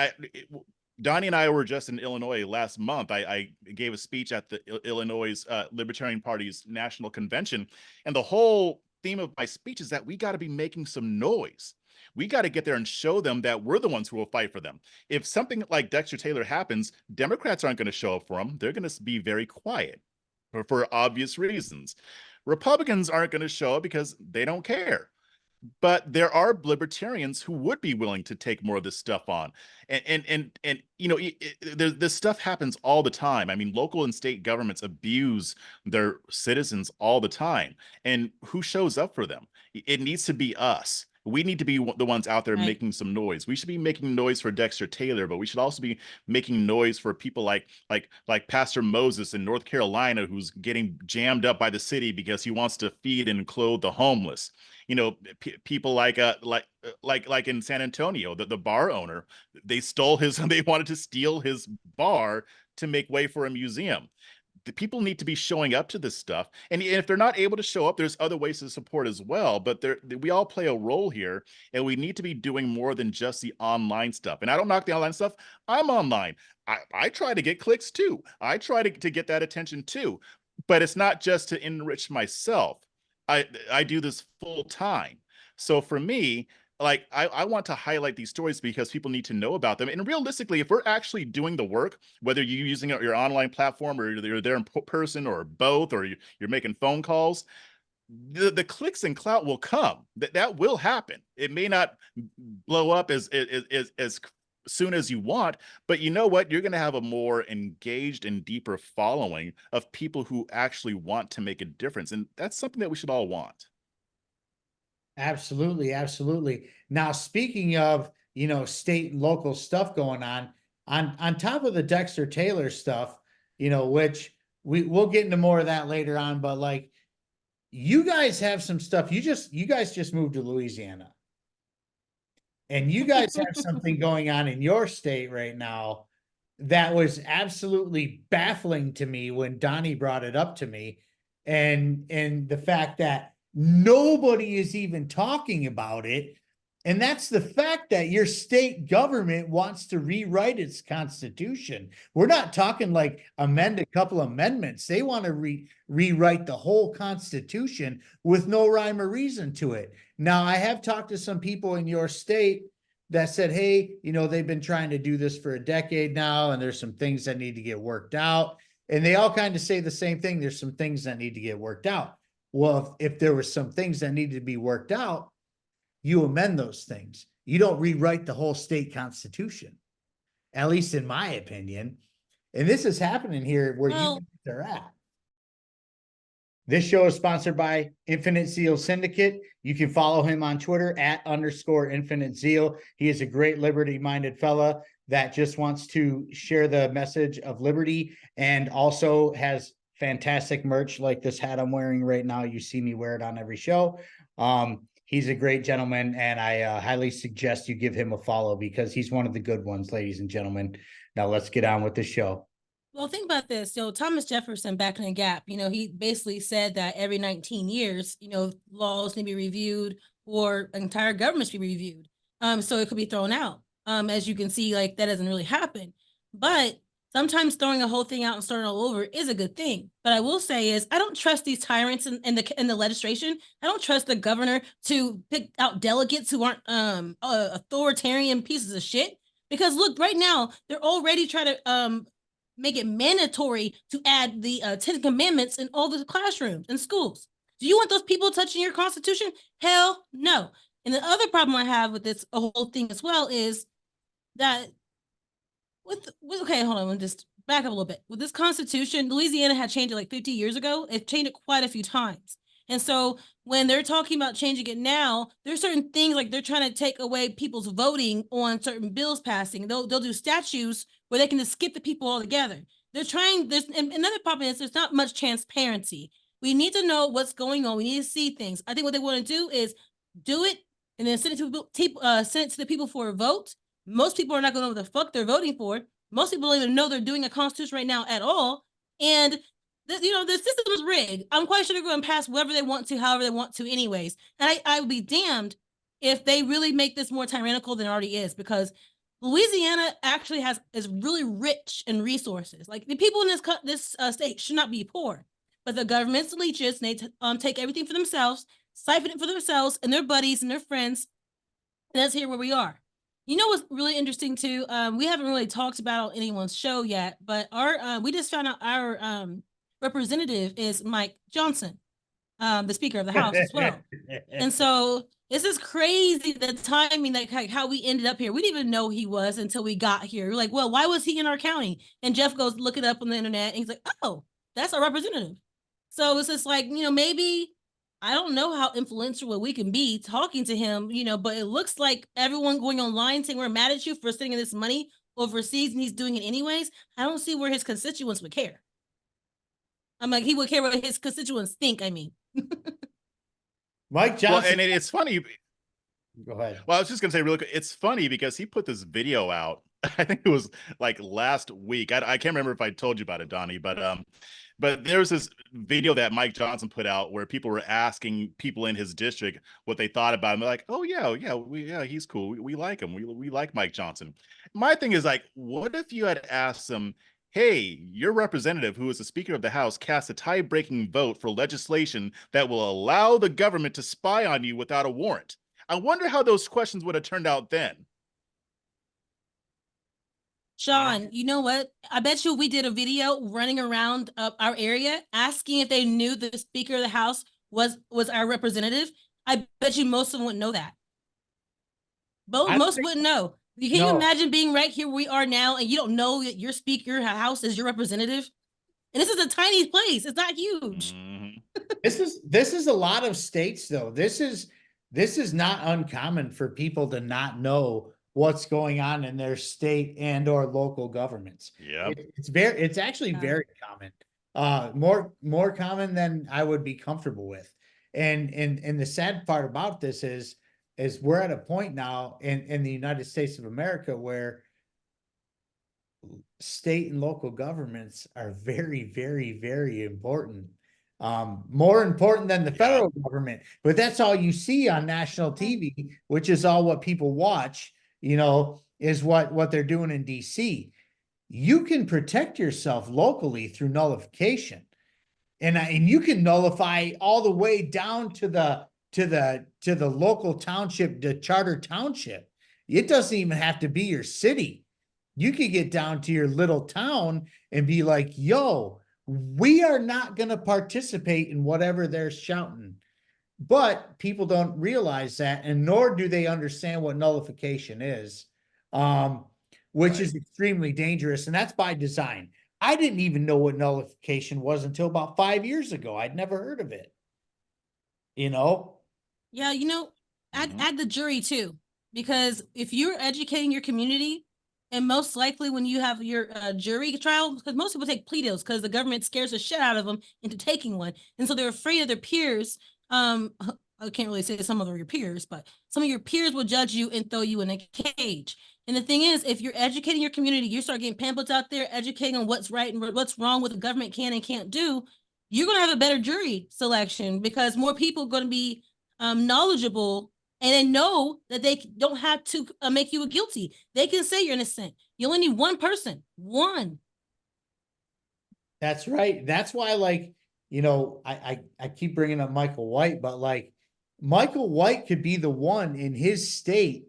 Donnie and I were just in Illinois last month. I gave a speech at the Illinois Libertarian Party's national convention, and the whole theme of my speech is that we got to be making some noise. We got to get there and show them that we're the ones who will fight for them. If something like Dexter Taylor happens, Democrats aren't going to show up for them. They're going to be very quiet for obvious reasons. Republicans aren't going to show up because they don't care. But there are libertarians who would be willing to take more of this stuff on. And you know, this stuff happens all the time. I mean, local and state governments abuse their citizens all the time. And who shows up for them? It needs to be us. We need to be the ones out there making some noise. We should be making noise for Dexter Taylor, but we should also be making noise for people like Pastor Moses in North Carolina, who's getting jammed up by the city because he wants to feed and clothe the homeless. You know, people like in San Antonio, the bar owner, they wanted to steal his bar to make way for a museum. The people need to be showing up to this stuff. And if they're not able to show up, there's other ways to support as well. But we all play a role here, and we need to be doing more than just the online stuff. And I don't knock the online stuff. I'm online. I try to get clicks too. I try to get that attention too. But it's not just to enrich myself. I do this full time. So for me, like I want to highlight these stories because people need to know about them. And realistically, if we're actually doing the work, whether you're using your online platform or you're there in person or both, or you're making phone calls, the clicks and clout will come. That will happen. It may not blow up as soon as you want, but you know what? You're going to have a more engaged and deeper following of people who actually want to make a difference. And that's something that we should all want. Absolutely, absolutely. Now, speaking of, you know, state and local stuff going on top of the Dexter Taylor stuff, you know, which we'll get into more of that later on, but like, you guys have some stuff. You guys just moved to Louisiana, and you guys have something going on in your state right now that was absolutely baffling to me when Donnie brought it up to me, and the fact that nobody is even talking about it. And that's the fact that your state government wants to rewrite its constitution. We're not talking like amend a couple amendments. They want to rewrite the whole constitution with no rhyme or reason to it. Now, I have talked to some people in your state that said, hey, you know, they've been trying to do this for a decade now, and there's some things that need to get worked out. And they all kind of say the same thing. There's some things that need to get worked out. Well, if there were some things that needed to be worked out, you amend those things. You don't rewrite the whole state constitution, at least in my opinion. And this is happening here where you guys are at. This show is sponsored by Infinite Zeal Syndicate. You can follow him on Twitter @_Infinite Zeal. He is a great liberty-minded fella that just wants to share the message of liberty, and also has fantastic merch like this hat I'm wearing right now. You see me wear it on every show. He's a great gentleman, and I highly suggest you give him a follow because he's one of the good ones, ladies and gentlemen. Now let's get on with the show. Well, think about this. So Thomas Jefferson back in the Gap, you know, he basically said that every 19 years, you know, laws need to be reviewed or entire governments be reviewed. So it could be thrown out. As you can see, like that doesn't really happen. But sometimes throwing a whole thing out and starting all over is a good thing. But I will say is I don't trust these tyrants in the legislation. I don't trust the governor to pick out delegates who aren't authoritarian pieces of shit. Because look, right now they're already trying to make it mandatory to add the 10 commandments in all the classrooms and schools. Do you want those people touching your constitution? Hell no. And the other problem I have with this whole thing as well is that okay, hold on, I'm just back up a little bit. With this Constitution, Louisiana had changed it like 50 years ago. It changed it quite a few times. And so when they're talking about changing it now, there's certain things like they're trying to take away people's voting on certain bills passing. They'll do statutes where they can just skip the people altogether. They're trying, there's another problem is there's not much transparency. We need to know what's going on. We need to see things. I think what they want to do is do it and then send it to the people for a vote. Most people are not going to know what the fuck they're voting for. Most people don't even know they're doing a constitution right now at all. And the system is rigged. I'm quite sure they're going to pass whatever they want to, however they want to anyways. And I would be damned if they really make this more tyrannical than it already is, because Louisiana actually is really rich in resources. Like the people in this state should not be poor, but the government's leeches, and they take everything for themselves, siphon it for themselves and their buddies and their friends. And that's here where we are. You know what's really interesting too? We haven't really talked about on anyone's show yet, but we just found out our representative is Mike Johnson, the Speaker of the House as well. And so this is crazy, the timing, like how we ended up here. We didn't even know he was until we got here. We're like, well, why was he in our county? And Jeff goes look it up on the internet, and he's like, oh, that's our representative. So it's just like, maybe, I don't know how influential we can be talking to him, but it looks like everyone going online saying we're mad at you for sending this money overseas and he's doing it anyways. I don't see where his constituents would care. I'm like, he would care what his constituents think, I mean. Mike Johnson. Well, and it's funny. Go ahead. Well, I was just going to say real quick, it's funny because he put this video out. I think it was like last week. I can't remember if I told you about it, Donnie, but there's this video that Mike Johnson put out where people were asking people in his district what they thought about him. They're like, oh, yeah, he's cool. We like him. We like Mike Johnson. My thing is like, what if you had asked him, hey, your representative, who is the Speaker of the House, cast a tie-breaking vote for legislation that will allow the government to spy on you without a warrant. I wonder how those questions would have turned out then. Sean, you know what? I bet you we did a video running around our area asking if they knew the Speaker of the House was our representative. I bet you most of them wouldn't know that. Most wouldn't know. Can you imagine being right here where we are now and you don't know that your Speaker of the House is your representative? And this is a tiny place. It's not huge. Mm-hmm. This is a lot of states though. This is not uncommon for people to not know what's going on in their state and or local governments. Yeah, it's actually very common, more common than I would be comfortable with. And the sad part about this is we're at a point now in the United States of America where state and local governments are very, very, very important. More important than the federal government, but that's all you see on national TV, which is all what people watch. Is what they're doing in DC. You can protect yourself locally through nullification. And you can nullify all the way down to the local township, the charter township. It doesn't even have to be your city. You could get down to your little town and be like, yo, we are not going to participate in whatever they're shouting. But people don't realize that, and nor do they understand what nullification is, which is extremely dangerous. And that's by design. I didn't even know what nullification was until about 5 years ago. I'd never heard of it. Yeah, add the jury too, because if you're educating your community, and most likely when you have your jury trial, because most people take plea deals because the government scares the shit out of them into taking one. And so they're afraid of their peers. I can't really say some of your peers, but some of your peers will judge you and throw you in a cage. And the thing is, if you're educating your community, you start getting pamphlets out there, educating on what's right and what's wrong, what the government can and can't do, you're going to have a better jury selection because more people are going to be knowledgeable, and they know that they don't have to make you guilty. They can say you're innocent. You only need one person. One. That's right. That's why, I keep bringing up Michael White, but Michael White could be the one in his state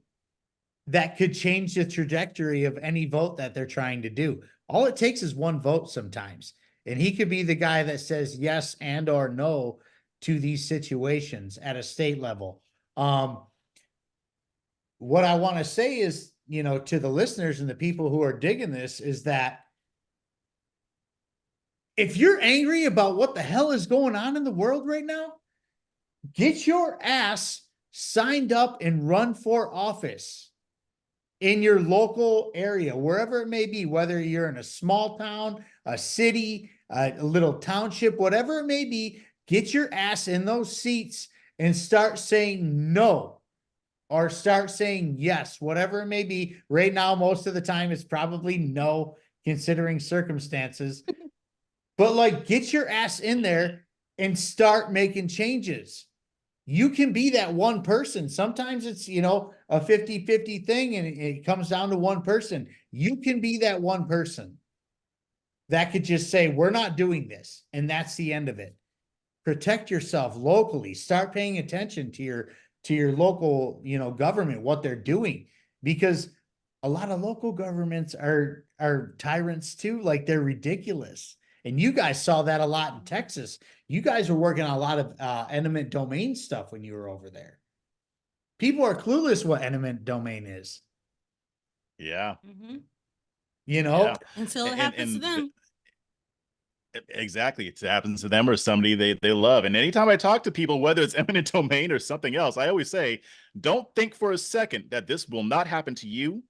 that could change the trajectory of any vote that they're trying to do. All it takes is one vote sometimes. And he could be the guy that says yes and or no to these situations at a state level. What I want to say is, to the listeners and the people who are digging this is that if you're angry about what the hell is going on in the world right now, get your ass signed up and run for office in your local area, wherever it may be, whether you're in a small town, a city, a little township, whatever it may be, get your ass in those seats and start saying no or start saying yes, whatever it may be. Right now, most of the time, it's probably no, considering circumstances. But like, get your ass in there and start making changes. You can be that one person. Sometimes it's, you know, a 50-50 thing and it comes down to one person. You can be that one person that could just say, we're not doing this. And that's the end of it. Protect yourself locally. Start paying attention to your local, you know, government, what they're doing, because a lot of local governments are tyrants too. Like, they're ridiculous. And you guys saw that a lot in Texas. You guys were working on a lot of eminent domain stuff when you were over there. People are clueless what eminent domain is. Yeah. You know? Yeah. Until it happens to them. Exactly. It happens to them or somebody they love. And anytime I talk to people, whether it's eminent domain or something else, I always say, don't think for a second that this will not happen to you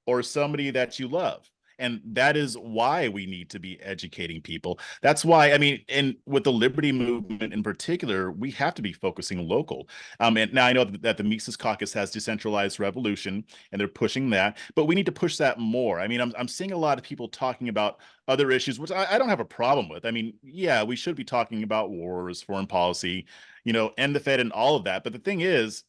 or somebody that you love. And that is why we need to be educating people. That's why, I mean, and with the liberty movement in particular, we have to be focusing local. And now I know that the Mises Caucus has decentralized revolution and they're pushing that, but we need to push that more. I mean, I'm seeing a lot of people talking about other issues, which I don't have a problem with. I mean, yeah, we should be talking about wars, foreign policy, you know, end the Fed and all of that. But the thing is,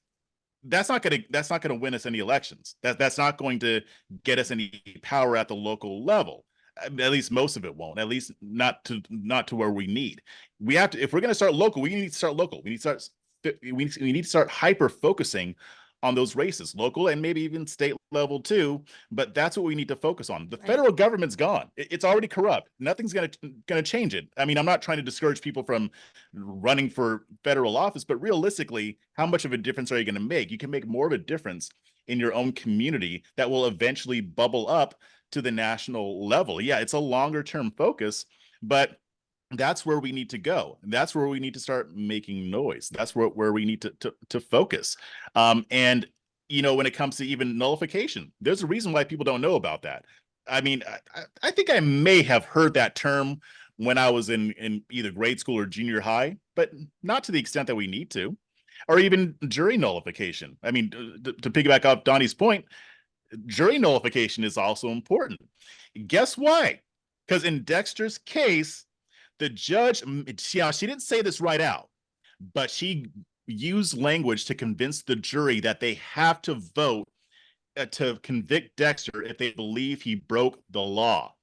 that's not gonna win us any elections. That's not going to get us any power at the local level. At least most of it won't. At least not to where we need. We have to, if we're going to start local, we need to start local. We need to start hyper focusing on those races, local and maybe even state level too. But that's what we need to focus on. The federal government's gone. It's already corrupt. Nothing's gonna change it. I mean, I'm not trying to discourage people from running for federal office, but realistically, how much of a difference are you going to make? You can make more of a difference in your own community that will eventually bubble up to the national level. Yeah, it's a longer term focus, but that's where we need to go. That's where we need to start making noise. That's where we need to focus. And you know, when it comes to even nullification, there's a reason why people don't know about that. I mean, I think I may have heard that term when I was in either grade school or junior high, but not to the extent that we need to, or even jury nullification. I mean, to piggyback off Donnie's point, jury nullification is also important. Guess why? Because in Dexter's case, the judge, she didn't say this right out, but she used language to convince the jury that they have to vote to convict Dexter if they believe he broke the law,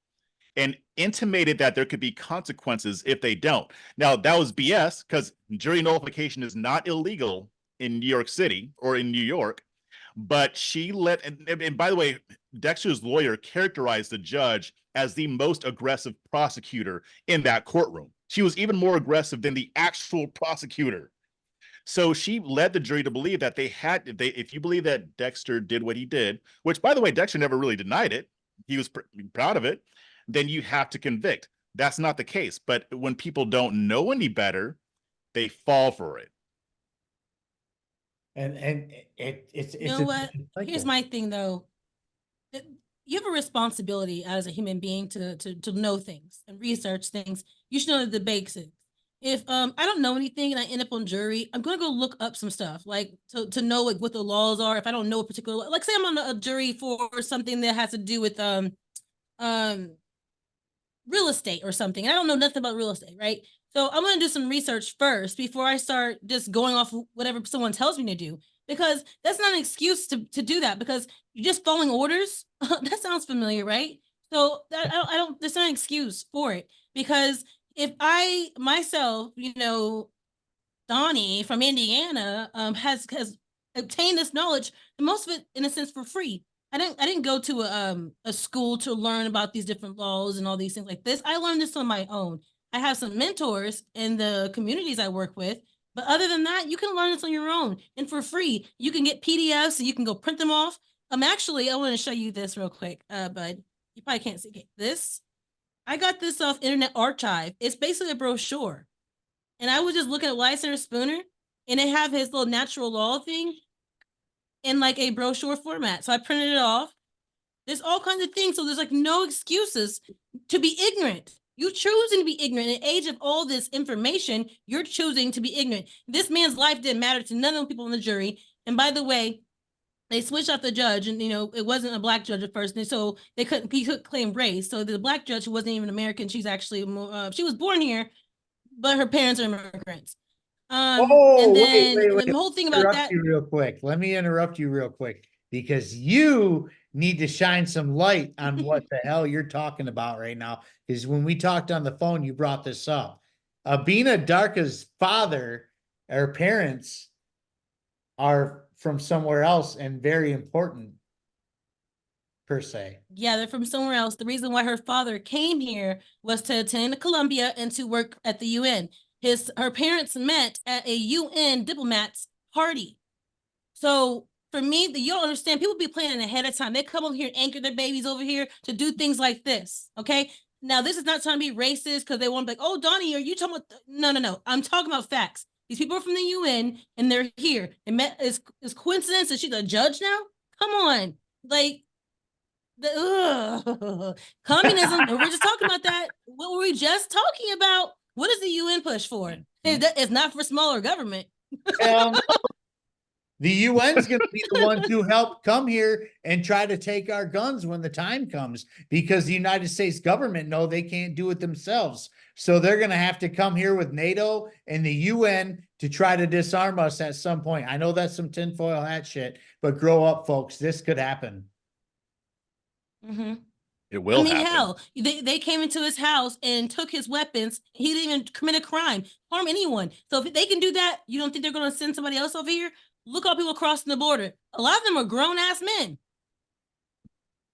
and intimated that there could be consequences if they don't. Now, that was BS, because jury nullification is not illegal in New York City or in New York, but she let, and by the way, Dexter's lawyer characterized the judge as the most aggressive prosecutor in that courtroom. She was even more aggressive than the actual prosecutor. So she led the jury to believe that if you believe that Dexter did what he did, which, by the way, Dexter never really denied it, he was proud of it, then you have to convict. That's not the case. But when people don't know any better, they fall for it. And it's You know what? Here's my thing though. You have a responsibility as a human being to know things and research things. You should know the basics. If I don't know anything and I end up on jury, I'm gonna go look up some stuff, like to know like what the laws are. If I don't know a particular, like say I'm on a jury for something that has to do with real estate or something, and I don't know nothing about real estate, right? So I'm gonna do some research first before I start just going off whatever someone tells me to do, because that's not an excuse to do that, because you're just following orders. That sounds familiar, right? So that, I don't, there's no excuse for it, because if I myself, you know, Donnie from Indiana, has obtained this knowledge, and most of it in a sense for free. I didn't go to a school to learn about these different laws and all these things like this. I learned this on my own. I have some mentors in the communities I work with, but other than that, you can learn this on your own and for free. You can get PDFs and you can go print them off. Actually, I want to show you this real quick, Bud. You probably can't see this. I got this off Internet Archive. It's basically a brochure. And I was just looking at Lysander Spooner, and they have his little natural law thing in like a brochure format. So I printed it off. There's all kinds of things. So there's like no excuses to be ignorant. You choosing to be ignorant. In the age of all this information, you're choosing to be ignorant. This man's life didn't matter to none of the people in the jury. And by the way, they switched out the judge, and it wasn't a black judge at first, and so he couldn't claim race. So the black judge, who wasn't even American, she's actually she was born here, but her parents are immigrants. And then wait. the whole thing about that. Let me interrupt you real quick, because you need to shine some light on what the hell you're talking about right now. Because when we talked on the phone, you brought this up. Abina Darka's father or parents are from somewhere else and very important, per se. Yeah, they're from somewhere else. The reason why her father came here was to attend Columbia and to work at the UN. Her parents met at a UN diplomats party. So for me, you don't understand. People be planning ahead of time. They come over here and anchor their babies over here to do things like this. Okay. Now, this is not trying to be racist because they want to be like, oh, Donnie, are you talking about? No. I'm talking about facts. These people are from the UN and they're here. It met is coincidence that she's a judge now? Come on. Like, communism. We're just talking about that. What were we just talking about? What does the UN push for? It's not for smaller government. The UN's going to be the ones who help come here and try to take our guns when the time comes, because the United States government know they can't do it themselves. So they're going to have to come here with NATO and the UN to try to disarm us at some point. I know that's some tinfoil hat shit, but grow up, folks. This could happen. Mm-hmm. It will happen. Hell, they came into his house and took his weapons. He didn't even commit a crime, harm anyone. So if they can do that, you don't think they're going to send somebody else over here? Look at people crossing the border. A lot of them are grown-ass men.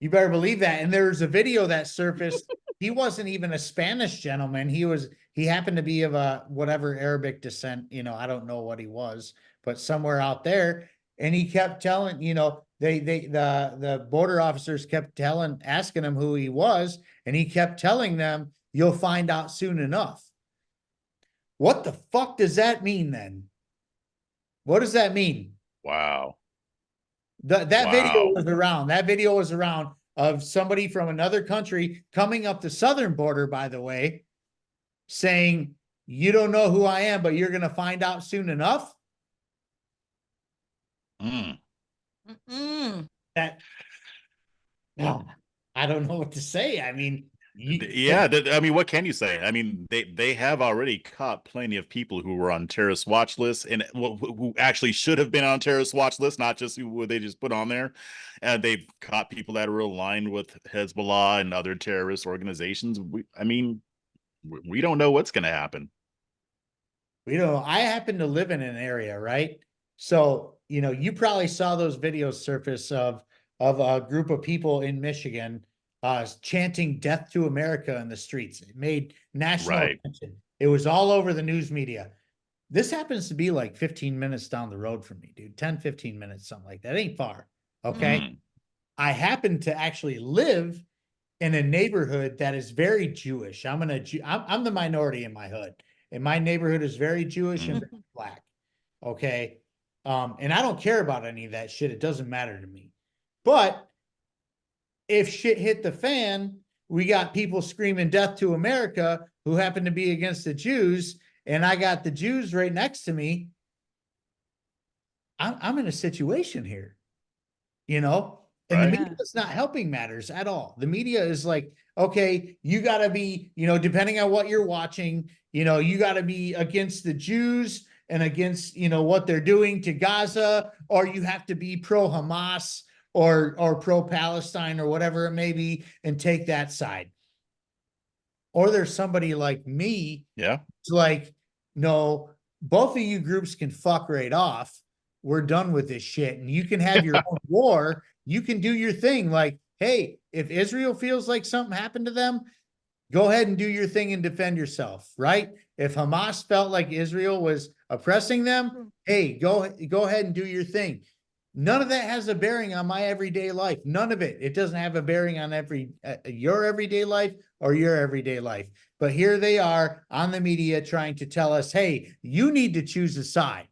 You better believe that. And there's a video that surfaced. He wasn't even a Spanish gentleman. He happened to be of a whatever Arabic descent. I don't know what he was, but somewhere out there. And he kept telling, the border officers kept asking him who he was, and he kept telling them, "You'll find out soon enough." What the fuck does that mean then? What does that mean? Wow. That video was around. That video was around of somebody from another country coming up the southern border, by the way, saying, "You don't know who I am, but you're going to find out soon enough." That, I don't know what to say. I mean, what can you say? I mean, they have already caught plenty of people who were on terrorist watch lists and who actually should have been on terrorist watch lists, not just who they just put on there. And they've caught people that are aligned with Hezbollah and other terrorist organizations. We don't know what's going to happen. We don't know. I happen to live in an area, right? So, you probably saw those videos surface of a group of people in Michigan chanting "Death to America" in the streets. It made national attention. It was all over the news media. This happens to be like 15 minutes down the road from me, dude. 10, 15 minutes, something like that. It ain't far. Okay. I happen to actually live in a neighborhood that is very Jewish. I'm the minority in my hood, and my neighborhood is very Jewish and very black. Okay. And I don't care about any of that shit. It doesn't matter to me. But if shit hit the fan, we got people screaming "Death to America" who happen to be against the Jews, and I got the Jews right next to me. I'm in a situation here, and the media is not helping matters at all. The media is like, okay, you got to be, depending on what you're watching, you got to be against the Jews and against, what they're doing to Gaza, or you have to be pro-Hamas or pro-Palestine or whatever it may be and take that side. Or there's somebody like me. Yeah. It's like, no, both of you groups can fuck right off. We're done with this shit. And you can have your own war. You can do your thing. Like, hey, if Israel feels like something happened to them, go ahead and do your thing and defend yourself, right? If Hamas felt like Israel was oppressing them, hey, go ahead and do your thing. None of that has a bearing on my everyday life. None of it. It doesn't have a bearing on your everyday life or your everyday life. But here they are on the media trying to tell us, hey, you need to choose a side.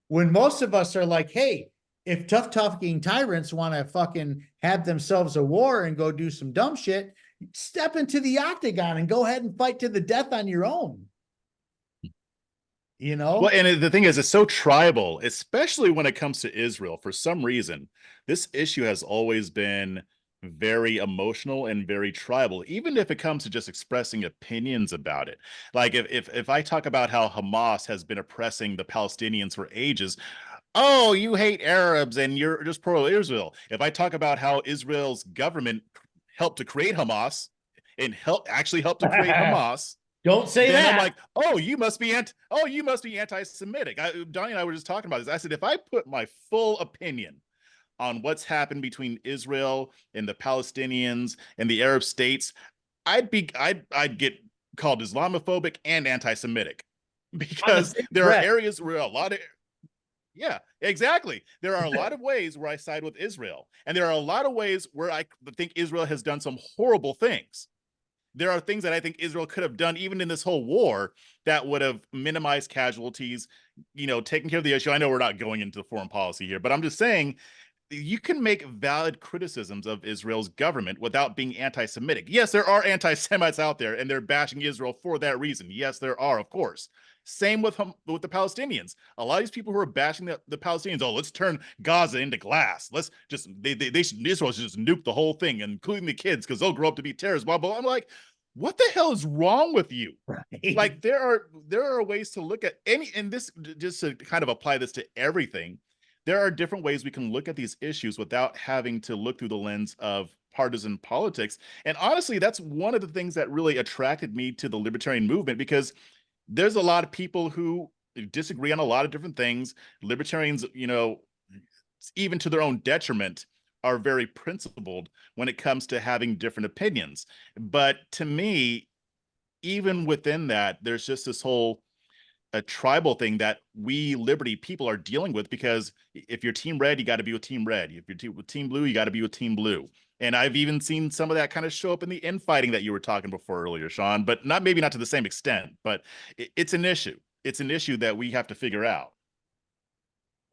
When most of us are like, hey, if tough talking tyrants want to fucking have themselves a war and go do some dumb shit, step into the octagon and go ahead and fight to the death on your own. You know? Well, and the thing is, it's so tribal, especially when it comes to Israel. For some reason, this issue has always been very emotional and very tribal, even if it comes to just expressing opinions about it. Like if I talk about how Hamas has been oppressing the Palestinians for ages, oh, you hate Arabs and you're just pro-Israel. If I talk about how Israel's government helped to create Hamas and actually helped to create Hamas, don't say then that. I'm like, oh, you must be anti-Semitic. Donnie and I were just talking about this. I said, if I put my full opinion on what's happened between Israel and the Palestinians and the Arab states, I'd get called Islamophobic and anti-Semitic, because there are areas where yeah, exactly. There are a lot of ways where I side with Israel, and there are a lot of ways where I think Israel has done some horrible things. There are things that I think Israel could have done even in this whole war that would have minimized casualties, taking care of the issue. I know we're not going into foreign policy here, but I'm just saying you can make valid criticisms of Israel's government without being anti-Semitic. Yes, there are anti-Semites out there, and they're bashing Israel for that reason. Yes, there are, of course. Same with the Palestinians. A lot of these people who are bashing the Palestinians, oh, let's turn Gaza into glass. Let's just Israel should just nuke the whole thing, including the kids, because they'll grow up to be terrorists. Blah blah. I'm like, what the hell is wrong with you? Right. Like there are ways to look at and this, just to kind of apply this to everything. There are different ways we can look at these issues without having to look through the lens of partisan politics. And honestly, that's one of the things that really attracted me to the libertarian movement, because there's a lot of people who disagree on a lot of different things. Libertarians, even to their own detriment, are very principled when it comes to having different opinions. But to me, even within that, there's just this whole a tribal thing that we Liberty people are dealing with, because if you're team red, you got to be with team red. If you're with team blue, you got to be with team blue. And I've even seen some of that kind of show up in the infighting that you were talking before earlier, Sean, but maybe not to the same extent, but it's an issue. It's an issue that we have to figure out.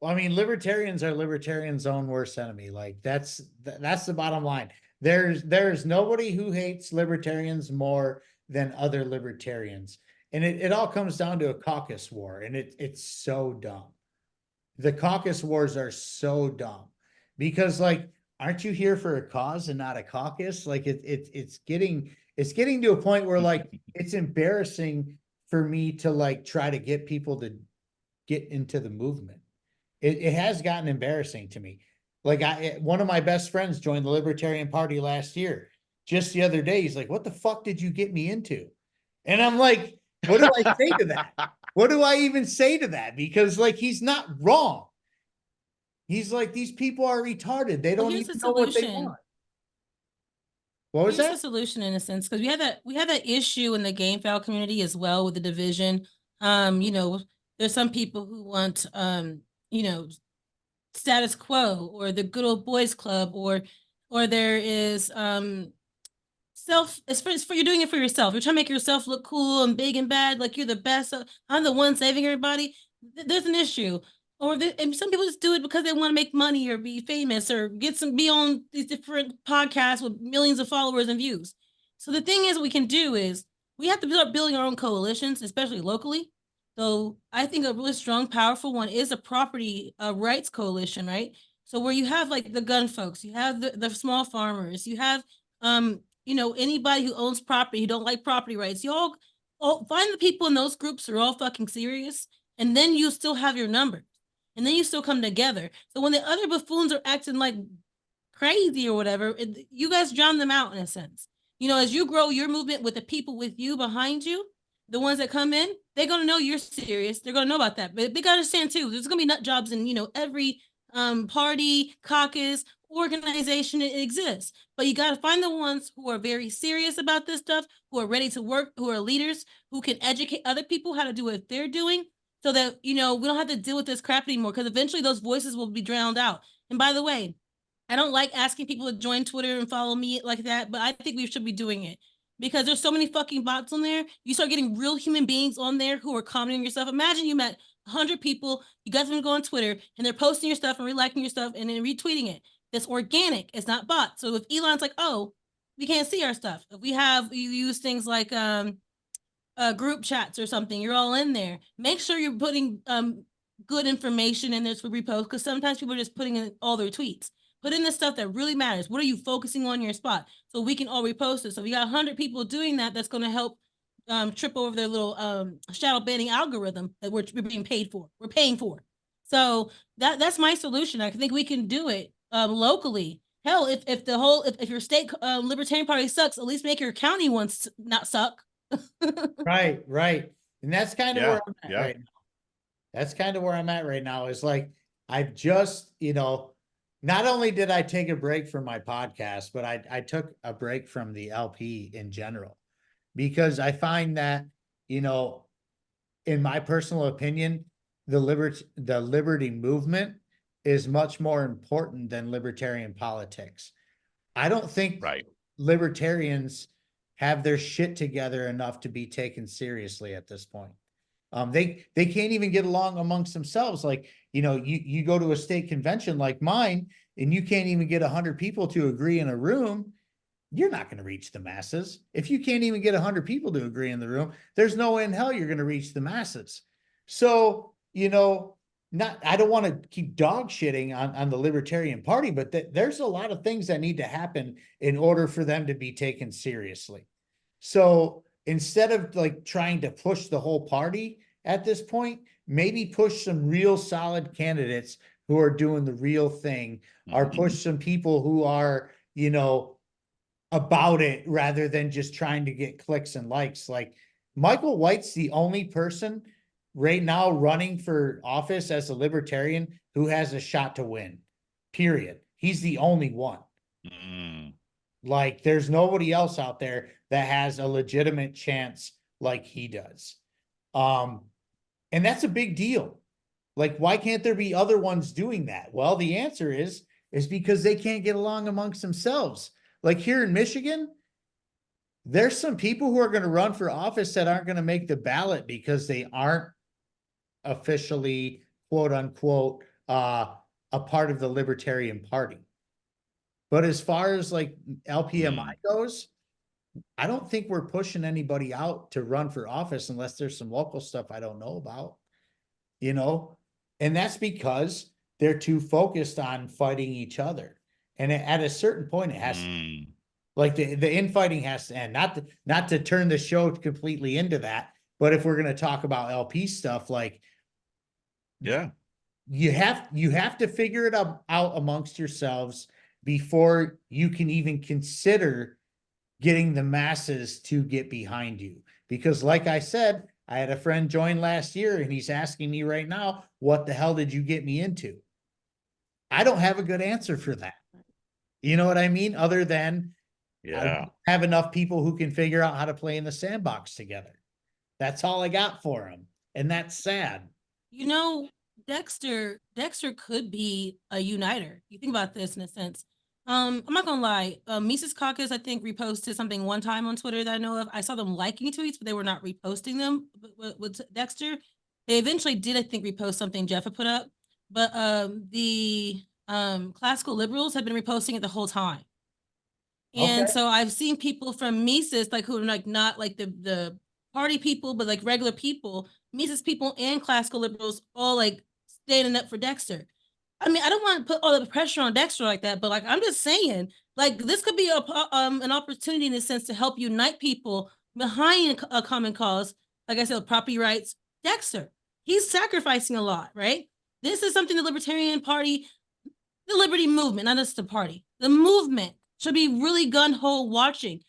Well, I mean, libertarians are libertarians' own worst enemy. Like that's the bottom line. There's nobody who hates libertarians more than other libertarians. And it all comes down to a caucus war, and it's so dumb. The caucus wars are so dumb because, like, aren't you here for a cause and not a caucus? Like it's getting to a point where like it's embarrassing for me to like try to get people to get into the movement. It has gotten embarrassing to me. Like one of my best friends joined the Libertarian Party last year. Just the other day, he's like, "What the fuck did you get me into?" And I'm like, what do I say to that? What do I even say to that? Because like, he's not wrong. He's like, these people are retarded. They don't even know what they want. What was that? Here's the solution in a sense, because we had that issue in the game file community as well with the division. There's some people who want status quo or the good old boys club, or there is it's for you're doing it for yourself. You're trying to make yourself look cool and big and bad, like you're the best. I'm the one saving everybody. There's an issue. And some people just do it because they want to make money or be famous or be on these different podcasts with millions of followers and views. So the thing is, what we can do is we have to start building our own coalitions, especially locally. So I think a really strong, powerful one is a property rights coalition, right? So where you have like the gun folks, you have the small farmers, you have anybody who owns property who don't like property rights. You all find the people in those groups who are all fucking serious, and then you still have your numbers, and then you still come together. So when the other buffoons are acting like crazy or whatever, you guys drown them out in a sense. As you grow your movement with the people with you behind you, the ones that come in, they're gonna know you're serious. They're gonna know about that. But they gotta understand too, there's gonna be nut jobs in every party, caucus, organization it exists. But you got to find the ones who are very serious about this stuff, who are ready to work, who are leaders, who can educate other people how to do what they're doing. so that, we don't have to deal with this crap anymore, because eventually those voices will be drowned out. And by the way, I don't like asking people to join Twitter and follow me like that, but I think we should be doing it, because there's so many fucking bots on there. You start getting real human beings on there who are commenting your stuff. Imagine you met 100 people, you got them to go on Twitter, and they're posting your stuff and reliking your stuff and then retweeting it. That's organic. It's not bots. So if Elon's like, oh, we can't see our stuff. If you use things like group chats or something, you're all in there. Make sure you're putting good information in there for repost, because sometimes people are just putting in all their tweets. Put in the stuff that really matters. What are you focusing on in your spot, so we can all repost it? So if you got 100 people doing that, that's going to help trip over their little shadow banning algorithm that we're being paid for. We're paying for. So that's my solution. I think we can do it locally. Hell, if your state Libertarian Party sucks, at least make your county ones not suck. Right. And that's kind of Yeah, where I'm at right now. That's kind of where I'm at right now, is like, I've just, not only did I take a break from my podcast, but I took a break from the LP in general, because I find that, in my personal opinion, the liberty movement is much more important than libertarian politics. I don't think libertarians have their shit together enough to be taken seriously at this point. They can't even get along amongst themselves. Like, you go to a state convention like mine, and you can't even get 100 people to agree in a room. You're not going to reach the masses. If you can't even get 100 people to agree in the room, there's no way in hell you're going to reach the masses. So, I don't want to keep dog shitting on the Libertarian Party, but there's a lot of things that need to happen in order for them to be taken seriously. So instead of like trying to push the whole party at this point, maybe push some real solid candidates who are doing the real thing, or push some people who are, about it, rather than just trying to get clicks and likes. Like, Michael White's the only person right now running for office as a libertarian who has a shot to win, period. He's the only one. Like, there's nobody else out there that has a legitimate chance like he does. And that's a big deal. Like, why can't there be other ones doing that? Well, the answer is because they can't get along amongst themselves. Like, here in Michigan, there's some people who are going to run for office that aren't going to make the ballot because they aren't officially, quote unquote, a part of the Libertarian Party. But as far as like LPMI goes, I don't think we're pushing anybody out to run for office unless there's some local stuff I don't know about, and that's because they're too focused on fighting each other. And at a certain point, it has to, like, the infighting has to end. Not to turn the show completely into that, but if we're going to talk about LP stuff, like, you have to figure it out amongst yourselves before you can even consider getting the masses to get behind you. Because like I said, I had a friend join last year, and he's asking me right now, what the hell did you get me into? I don't have a good answer for that. You know what I mean? Other than I have enough people who can figure out how to play in the sandbox together. That's all I got for him. And that's sad. Dexter could be a uniter. You think about this in a sense. I'm not gonna lie. Mises Caucus, I think, reposted something one time on Twitter that I know of. I saw them liking tweets, but they were not reposting them with Dexter. They eventually did, I think, repost something Jeff had put up. But the classical liberals have been reposting it the whole time. And so I've seen people from Mises, like, who are like not like the party people, but like regular people, Mises people and classical liberals, all like standing up for Dexter. I mean, I don't want to put all the pressure on Dexter like that, but like, I'm just saying, like, this could be an opportunity in a sense to help unite people behind a common cause. Like I said, property rights. Dexter, he's sacrificing a lot, right? This is something the Libertarian Party, the Liberty Movement, not just the party, the movement should be really gun-ho watching.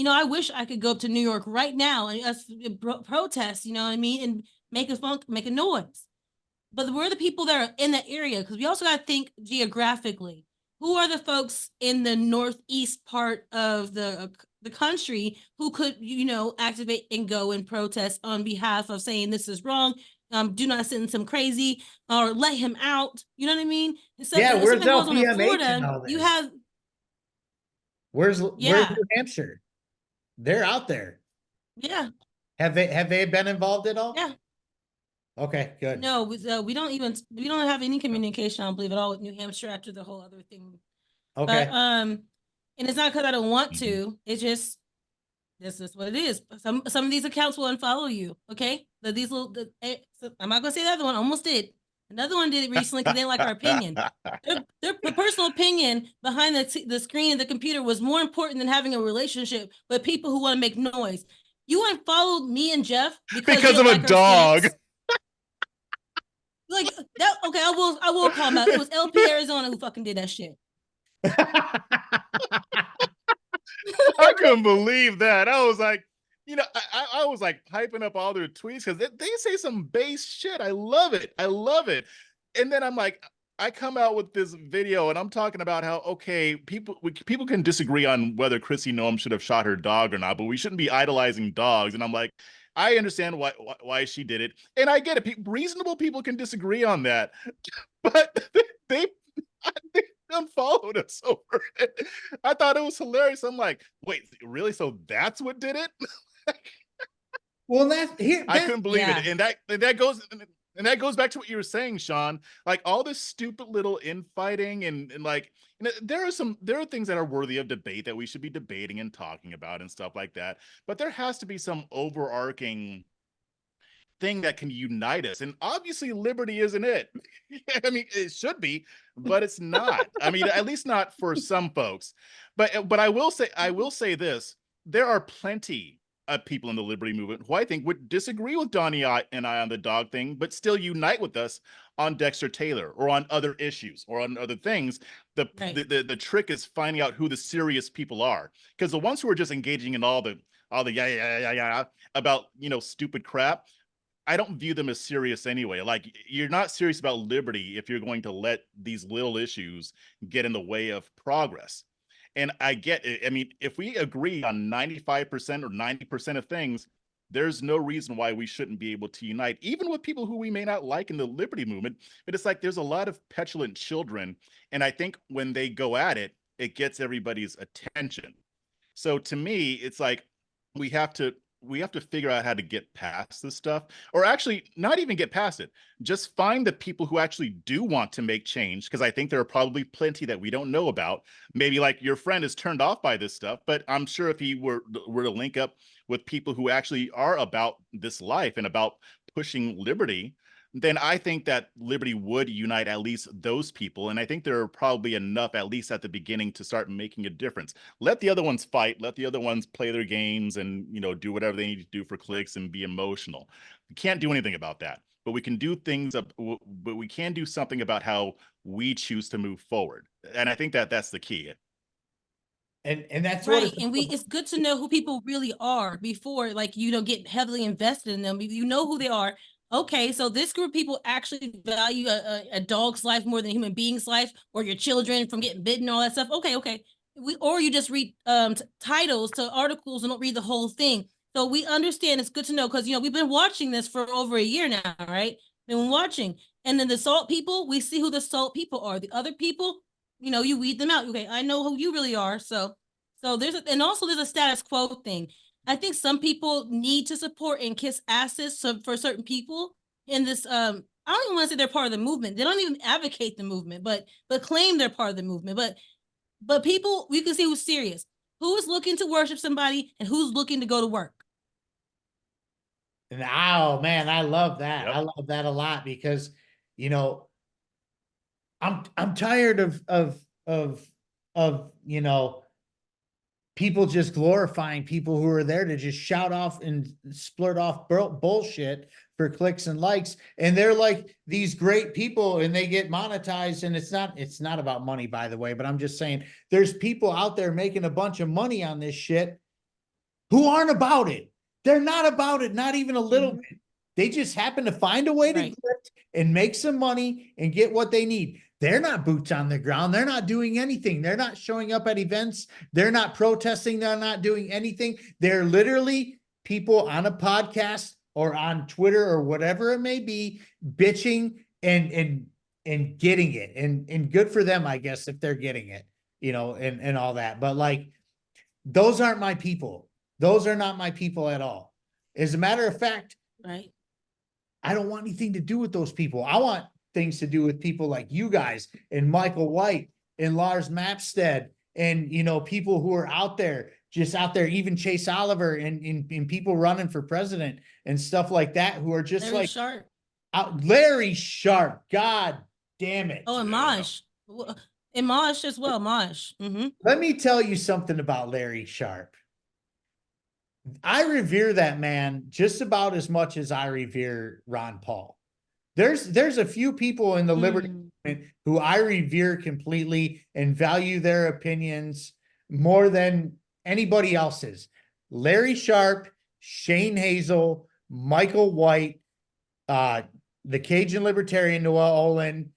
I wish I could go up to New York right now and us protest, you know what I mean, and make a noise. But we're the people that are in that area, because we also got to think geographically. Who are the folks in the northeast part of the country who could, activate and go and protest on behalf of saying this is wrong, do not sentence him crazy or let him out. You know what I mean? Yeah, where's something goes on in LPMH Florida, and all you this? have Where's yeah, New Hampshire? They're out there. yeah, Have they been involved at all? yeah. Okay, good. No, we don't have any communication, I don't believe, at all with New Hampshire after the whole other thing. Okay. But and it's not because I don't want Mhm. to. It's just this is what it is. Some of these accounts will unfollow you. Okay, I'm not gonna say the other one. Almost did. Another one did it recently because they didn't like our opinion. Their personal opinion behind the screen of the computer was more important than having a relationship with people who want to make noise. You unfollowed me and Jeff because you Because don't of a like our dog. stance? Like that? Okay, I will call him out. It was LP Arizona who fucking did that shit. I couldn't believe that. I was like, I was like hyping up all their tweets because they say some base shit. I love it. I love it. And then I'm like, I come out with this video and I'm talking about how, okay, people can disagree on whether Chrissy Noem should have shot her dog or not, but we shouldn't be idolizing dogs. And I'm like, I understand why she did it. And I get it. Reasonable people can disagree on that. But they unfollowed us over it. I thought it was hilarious. I'm like, wait, really? So that's what did it? Well, I couldn't believe yeah. it. And that goes back to what you were saying, Sean. Like all this stupid little infighting and like, there are things that are worthy of debate that we should be debating and talking about and stuff like that. But there has to be some overarching thing that can unite us. And obviously liberty isn't it. I mean, it should be, but it's not. I mean, at least not for some folks. But I will say this. There are plenty of people in the liberty movement who I think would disagree with Donnie and I on the dog thing, but still unite with us on Dexter Taylor or on other issues or on other things. Right. The trick is finding out who the serious people are. Because the ones who are just engaging in all the yeah about stupid crap, I don't view them as serious anyway. Like, you're not serious about liberty if you're going to let these little issues get in the way of progress. And I get it. I mean, if we agree on 95% or 90% of things, there's no reason why we shouldn't be able to unite, even with people who we may not like in the liberty movement. But it's like there's a lot of petulant children. And I think when they go at it, it gets everybody's attention. So to me, it's like we have to figure out how to get past this stuff, or actually not even get past it. Just find the people who actually do want to make change, because I think there are probably plenty that we don't know about. Maybe like your friend is turned off by this stuff, but I'm sure if he were to link up with people who actually are about this life and about pushing liberty, then I think that liberty would unite at least those people. And I think there are probably enough, at least at the beginning, to start making a difference. Let the other ones fight, let the other ones play their games and, do whatever they need to do for clicks and be emotional. We can't do anything about that, but we can do things, but we can do something about how we choose to move forward. And I think that that's the key. And that's Right. what And it's good to know who people really are before, like, get heavily invested in them. You know who they are. Okay, so this group of people actually value a dog's life more than a human being's life, or your children from getting bitten, all that stuff. Okay. Or you just read titles to articles and don't read the whole thing. So we understand. It's good to know because we've been watching this for over a year now, right? Been watching, and then the salt people, we see who the salt people are. The other people, you weed them out. Okay, I know who you really are. So there's a status quo thing. I think some people need to support and kiss asses for certain people in this. I don't even want to say they're part of the movement. They don't even advocate the movement, but claim they're part of the movement. But people, we can see who's serious, who is looking to worship somebody, and who's looking to go to work. Oh man, I love that. Yep. I love that a lot because, I'm tired of people just glorifying people who are there to just shout off and splurt off bullshit for clicks and likes. And they're like these great people and they get monetized. And it's not about money, by the way, but I'm just saying there's people out there making a bunch of money on this shit who aren't about it. They're not about it, not even a little bit. They just happen to find a way to grift and make some money and get what they need. They're not boots on the ground. They're not doing anything. They're not showing up at events. They're not protesting. They're not doing anything. They're literally people on a podcast or on Twitter or whatever it may be, bitching and getting it. And good for them, I guess, if they're getting it, and all that. But like, those aren't my people. Those are not my people at all. As a matter of fact, Right. I don't want anything to do with those people. I want things to do with people like you guys and Michael White and Lars Mapstead and, people who are out there, just out there, even Chase Oliver and people running for president and stuff like that, who are just Larry Sharp. Larry Sharp. God damn it. Oh, and Mosh. And Mosh as well, Mosh. Let me tell you something about Larry Sharp. I revere that man just about as much as I revere Ron Paul. There's a few people in the liberty movement who I revere completely and value their opinions more than anybody else's. Larry Sharp, Shane Hazel, Michael White, the Cajun Libertarian Noel Olin,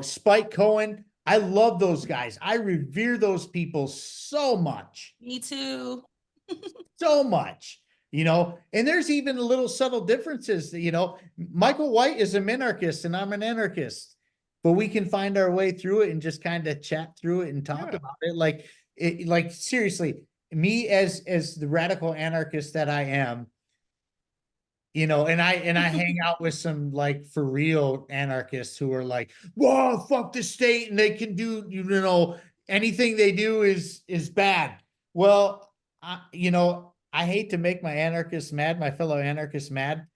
Spike Cohen. I love those guys. I revere those people so much. Me too. So much, and there's even little subtle differences. Michael White is a minarchist and I'm an anarchist, but we can find our way through it and just kind of chat through it and talk about it. Like seriously, me as the radical anarchist that I am, and I hang out with some like for real anarchists who are like, whoa, fuck the state, and they can do, anything they do is bad. Well, I hate to make my anarchists mad, my fellow anarchists mad,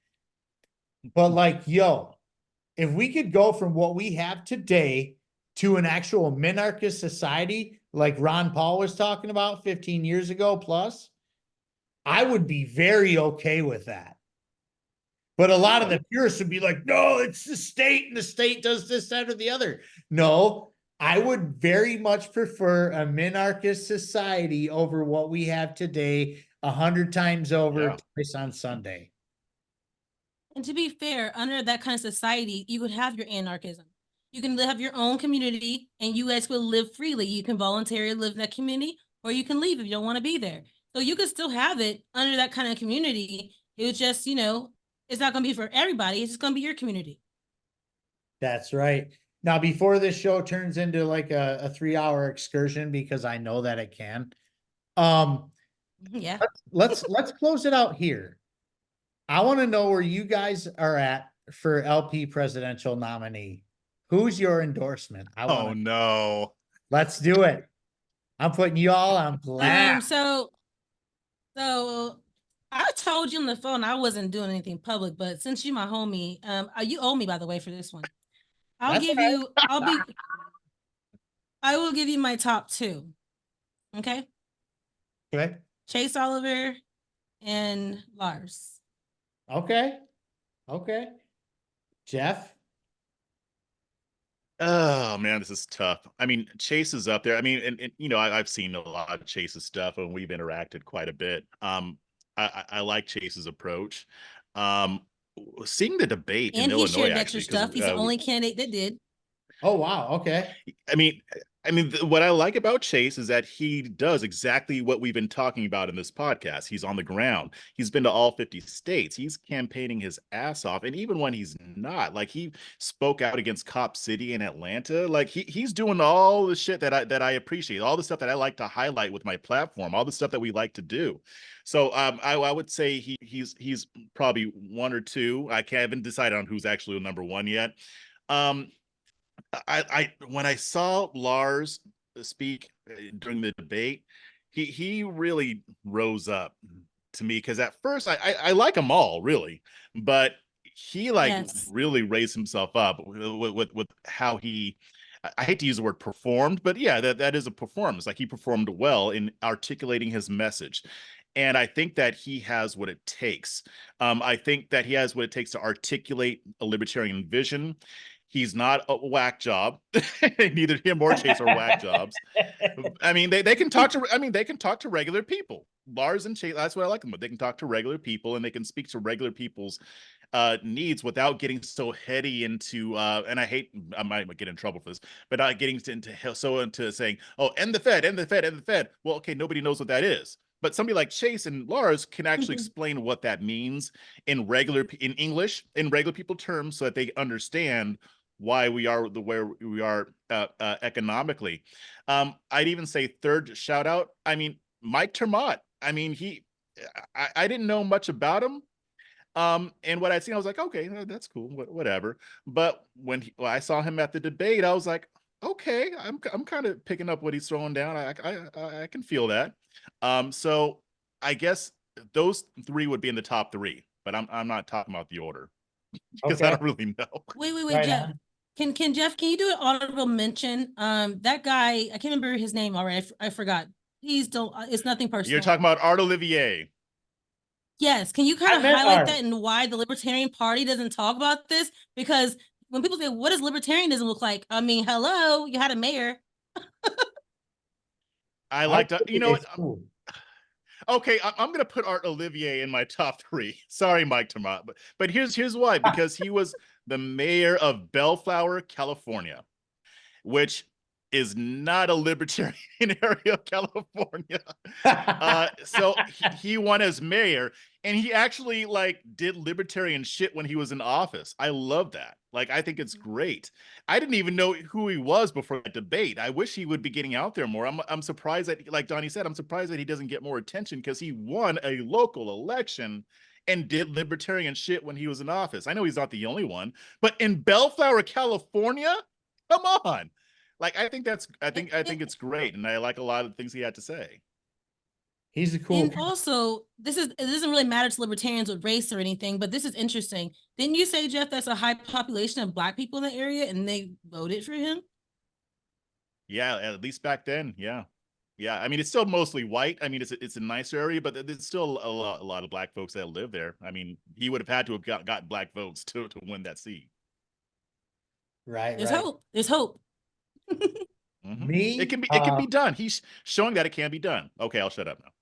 but like, if we could go from what we have today to an actual minarchist society, like Ron Paul was talking about 15 years ago plus, I would be very okay with that. But a lot of the purists would be like, no, it's the state and the state does this, that, or the other. No, I would very much prefer a minarchist society over what we have today 100 times over, twice on Sunday. And to be fair, under that kind of society, you would have your anarchism. You can have your own community and you guys will live freely. You can voluntarily live in that community or you can leave if you don't want to be there. So you could still have it under that kind of community. It was just, it's not going to be for everybody. It's just going to be your community. That's right. Now, before this show turns into like a 3-hour excursion, because I know that it can, yeah, let's close it out here. I want to know where you guys are at for LP presidential nominee. Who's your endorsement? Oh no. Let's do it. I'm putting you all on blast. So I told you on the phone I wasn't doing anything public, but since you my homie, you owe me, by the way, for this one. I will give you my top 2. Okay. Okay. Chase Oliver and Lars. Okay. Jeff. Oh man, this is tough. I mean, Chase is up there. I mean, and I've seen a lot of Chase's stuff and we've interacted quite a bit. I like Chase's approach. Seeing the debate and in he Illinois, shared actually, extra stuff. He's the only candidate that did. Oh wow, okay. I mean, what I like about Chase is that he does exactly what we've been talking about in this podcast. He's on the ground. He's been to all 50 states. He's campaigning his ass off. And even when he's not, like he spoke out against Cop City in Atlanta. Like he's doing all the shit that I appreciate, all the stuff that I like to highlight with my platform, all the stuff that we like to do. So I would say he's probably 1 or 2. I haven't decided on who's actually number 1 yet. When I saw Lars speak during the debate, he really rose up to me, because at first I like them all really, but he really raised himself up with how he, I hate to use the word performed, but yeah, that is a performance. Like he performed well in articulating his message. And I think that he has what it takes. I think that he has what it takes to articulate a libertarian vision. He's not a whack job. Neither him or Chase are whack jobs. I mean, they can talk to regular people. Lars and Chase, that's what I like them. But they can talk to regular people and they can speak to regular people's needs without getting so heady into and I might get in trouble for this, but not getting into saying, oh, end the Fed. Well, okay, nobody knows what that is. but somebody like Chase and Lars can actually explain what that means in English, in regular people terms, so that they understand why we are the way we are economically. I'd even say third shout out. I mean, Mike Termott. I mean, I didn't know much about him. And what I'd seen, I was like, okay, that's cool, whatever. But when I saw him at the debate, I was like, okay, I'm kind of picking up what he's throwing down. I can feel that. So I guess those three would be in the top three, but I'm not talking about the order because I don't really know. Wait, Right Jeff. on. Can Jeff, can you do an honorable mention? That guy, I can't remember his name already. I forgot. Please don't, it's nothing personal. You're talking about Art Olivier. Yes. Can you kind I of meant highlight Art. that and why the Libertarian Party doesn't talk about this? Because when people say, what does libertarianism look like? I mean, hello, you had a mayor. I like to, you know what? Cool. Okay, I'm gonna put Art Olivier in my top three. Sorry, Mike Termott, but here's why. Because he was the mayor of Bellflower, California, which is not a libertarian area of California. So he won as mayor, and he actually like did libertarian shit when he was in office. I love that. Like, I think it's great. I didn't even know who he was before that debate. I wish he would be getting out there more. I'm surprised that, like Donnie said, I'm surprised that he doesn't get more attention because he won a local election and did libertarian shit when he was in office. I know he's not the only one, but in Bellflower, California, come on. Like, I think it's great, and I like a lot of the things he had to say. He's a cool. And also, it doesn't really matter to libertarians with race or anything, but this is interesting. Didn't you say, Jeff, that's a high population of Black people in the area and they voted for him? Yeah, at least back then. Yeah. Yeah. I mean, it's still mostly white. I mean, it's a nice area, but there's still a lot of Black folks that live there. I mean, he would have had to have got Black votes to win that seat. Right. There's hope. There's hope. Me, it can be done. He's showing that it can be done. Okay, I'll shut up now.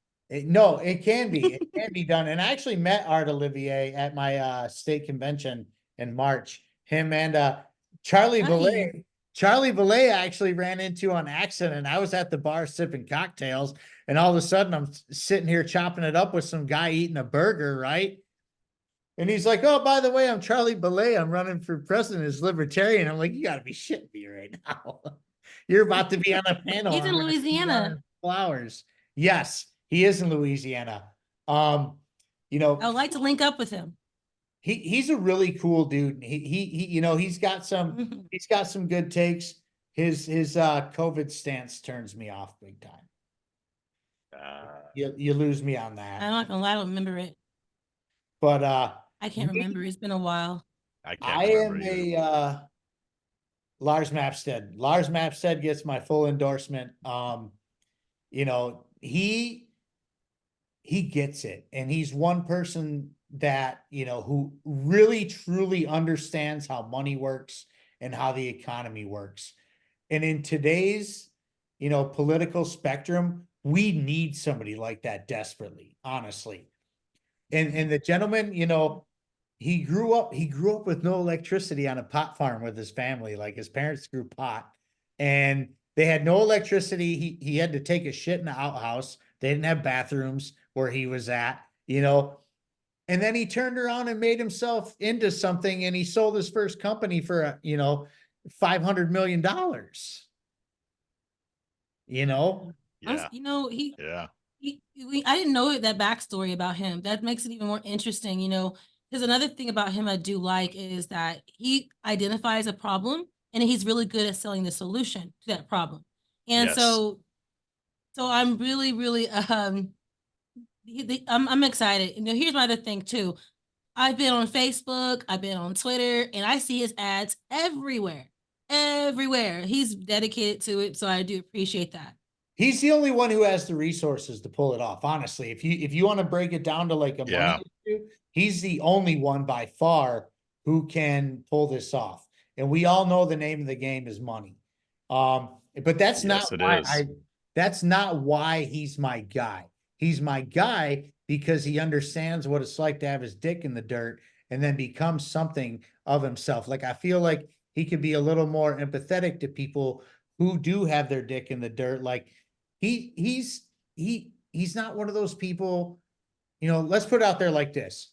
No, it can be. It can be done. And I actually met Art Olivier at my state convention in March. Him and Charlie Valet. Charlie Valet actually ran into on accident. I was at the bar sipping cocktails, and all of a sudden I'm sitting here chopping it up with some guy eating a burger, right? And he's like, "Oh, by the way, I'm Charlie Valet. I'm running for president as libertarian." I'm like, "You got to be shitting me right now. You're about to be on a panel." He's in Louisiana. Flowers. Yes, he is in Louisiana. You know, I would like to link up with him. he's a really cool dude. He you know, he's got some good takes. His COVID stance turns me off big time. You lose me on that. I'm not gonna lie, I don't remember it. But I can't remember. It's been a while. I am a Lars Mapstead. Lars Mapstead gets my full endorsement. You know, he gets it, and he's one person that, you know, who really truly understands how money works and how the economy works. And in today's, you know, political spectrum, we need somebody like that desperately, honestly. And the gentleman, you know, he grew up with no electricity on a pot farm with his family. Like, his parents grew pot and they had no electricity. He had to take a shit in the outhouse. They didn't have bathrooms where he was at, you know. And then he turned around and made himself into something, and he sold his first company for, you know, $500 million. You know? Yeah. You know, yeah. I didn't know that backstory about him. That makes it even more interesting, you know. Because another thing about him I do like is that he identifies a problem and he's really good at selling the solution to that problem. And so I'm really I'm excited. You know, here's my other thing too. I've been on Facebook, I've been on Twitter, and I see his ads everywhere. He's dedicated to it, so I do appreciate that. He's the only one who has the resources to pull it off. Honestly, if you want to break it down to like a money issue, he's the only one by far who can pull this off. And we all know the name of the game is money. But that's that's not why he's my guy. He's my guy because he understands what it's like to have his dick in the dirt and then become something of himself. Like, I feel like he could be a little more empathetic to people who do have their dick in the dirt. Like, he he's not one of those people, let's put it out there like this.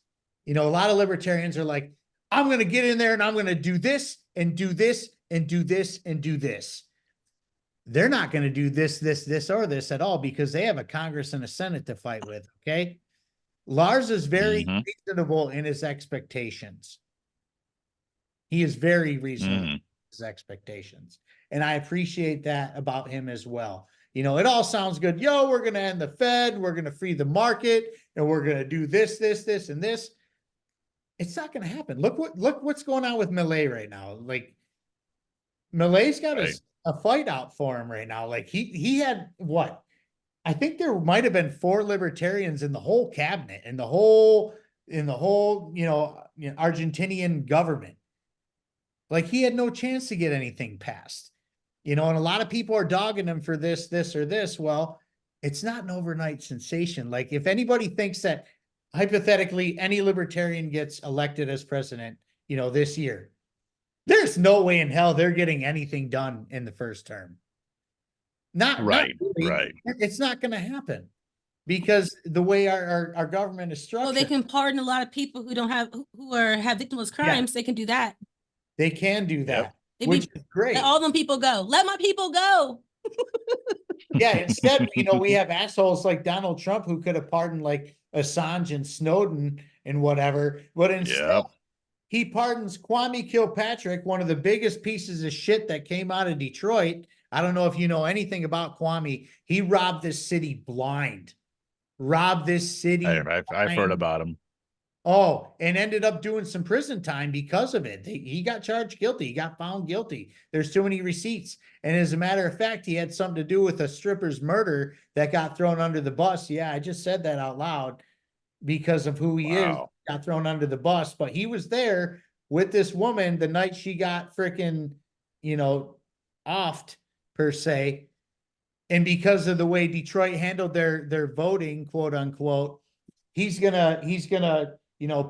A lot of libertarians are like, I'm going to get in there and I'm going to do this and do this and do this and do this. They're not going to do this, or this at all because they have a Congress and a Senate to fight with. Okay. Lars is very reasonable in his expectations. He is very reasonable in his expectations. And I appreciate that about him as well. It all sounds good. Yo, we're going to end the Fed. We're going to free the market and we're going to do this, and this. It's not going to happen. Look what's going on with Milei right now. Like Milei's got a fight out for him right now. Like he had what? I think there might have been 4 libertarians in the whole cabinet, in the whole, Argentinian government. Like he had no chance to get anything passed, and a lot of people are dogging him for this, or this. Well, it's not an overnight sensation. Like if anybody thinks that hypothetically any libertarian gets elected as president, this year, there's no way in hell they're getting anything done in the first term. Not really. It's not going to happen because the way our government is structured. Well, they can pardon a lot of people who have victimless crimes. They can do that. They can do that, which is great. Let all them people go. Let my people go. Yeah. Instead, we have assholes like Donald Trump who could have pardoned like Assange and Snowden and whatever, but instead he pardons Kwame Kilpatrick, one of the biggest pieces of shit that came out of Detroit. I don't know if you know anything about Kwame. He robbed this city blind. I've heard about him. Oh, and ended up doing some prison time because of it. He got charged guilty. He got found guilty. There's too many receipts. And as a matter of fact, he had something to do with a stripper's murder that got thrown under the bus. Yeah, I just said that out loud because of who he is. Got thrown under the bus. But he was there with this woman the night she got freaking, offed, per se. And because of the way Detroit handled their voting, quote unquote, he's gonna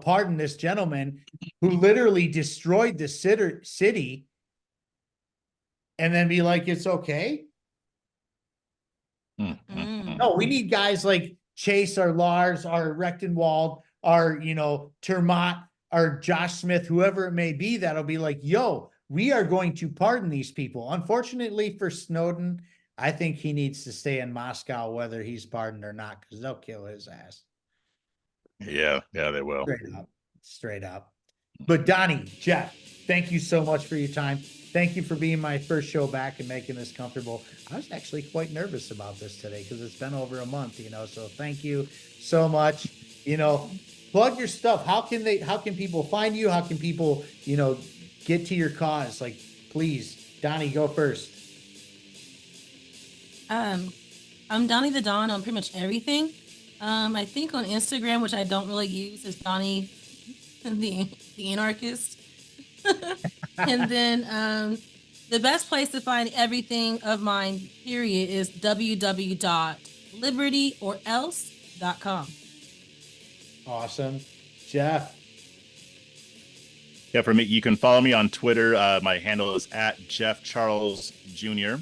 pardon this gentleman who literally destroyed the city and then be like, it's okay. No, we need guys like Chase, our Lars, our Rechtenwald, our, Termott, our Josh Smith, whoever it may be, that'll be like, yo, we are going to pardon these people. Unfortunately for Snowden, I think he needs to stay in Moscow, whether he's pardoned or not, because they'll kill his ass. Yeah, they will. Straight up. But Donnie, Jeff, thank you so much for your time. Thank you for being my first show back and making this comfortable. I was actually quite nervous about this today because it's been over a month, so thank you so much. Plug your stuff. How can people find you? How can people, get to your cause? Like, please, Donnie, go first. I'm Doni the Don on pretty much everything. I think on Instagram, which I don't really use, is Doni the anarchist. And then the best place to find everything of mine, period, is www.libertyorelse.com. Awesome. Jeff. Yeah, for me, you can follow me on Twitter. My handle is @jeffcharlesjr.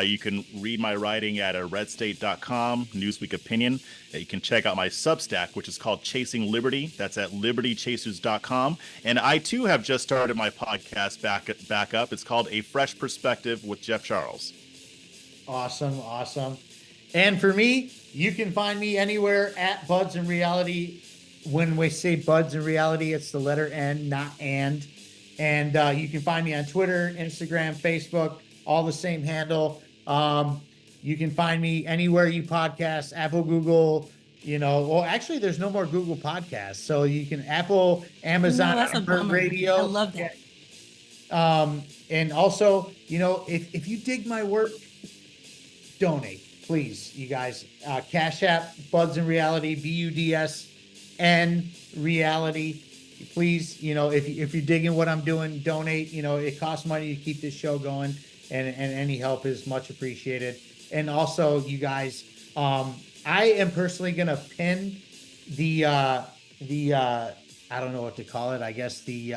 You can read my writing at redstate.com, Newsweek Opinion. You can check out my Substack, which is called Chasing Liberty. That's at libertychasers.com. And I, too, have just started my podcast back up. It's called A Fresh Perspective with Jeff Charles. Awesome. And for me, you can find me anywhere at BudsnReality. When we say BudsnReality, it's the letter N, not and. And you can find me on Twitter, Instagram, Facebook, all the same handle. You can find me anywhere you podcast, Apple, Google, actually there's no more Google podcasts. So you can Apple, Amazon, Radio. I love that. And also, if you dig my work, donate, please, you guys. Cash App, BudsnReality, BUDSN Reality. Please, if you're digging what I'm doing, donate. It costs money to keep this show going. And any help is much appreciated. And also, you guys, I am personally gonna pin the I don't know what to call it. I guess the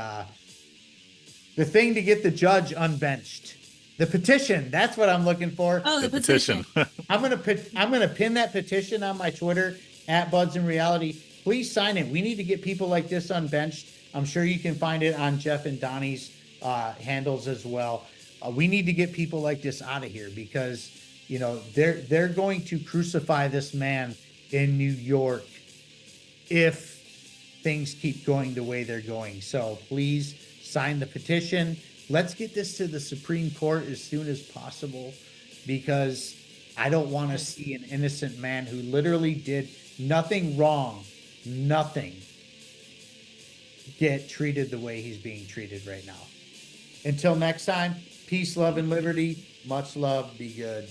thing to get the judge unbenched. The petition. That's what I'm looking for. Oh, the petition. I'm gonna pin that petition on my Twitter at BudsnReality. Please sign it. We need to get people like this unbenched. I'm sure you can find it on Jeff and Donnie's handles as well. We need to get people like this out of here because you know they're going to crucify this man in New York if things keep going the way they're going. So please sign the petition. Let's get this to the Supreme Court as soon as possible because I don't want to see an innocent man who literally did nothing wrong, nothing, get treated the way he's being treated right now. Until next time, peace, love, and liberty. Much love. Be good.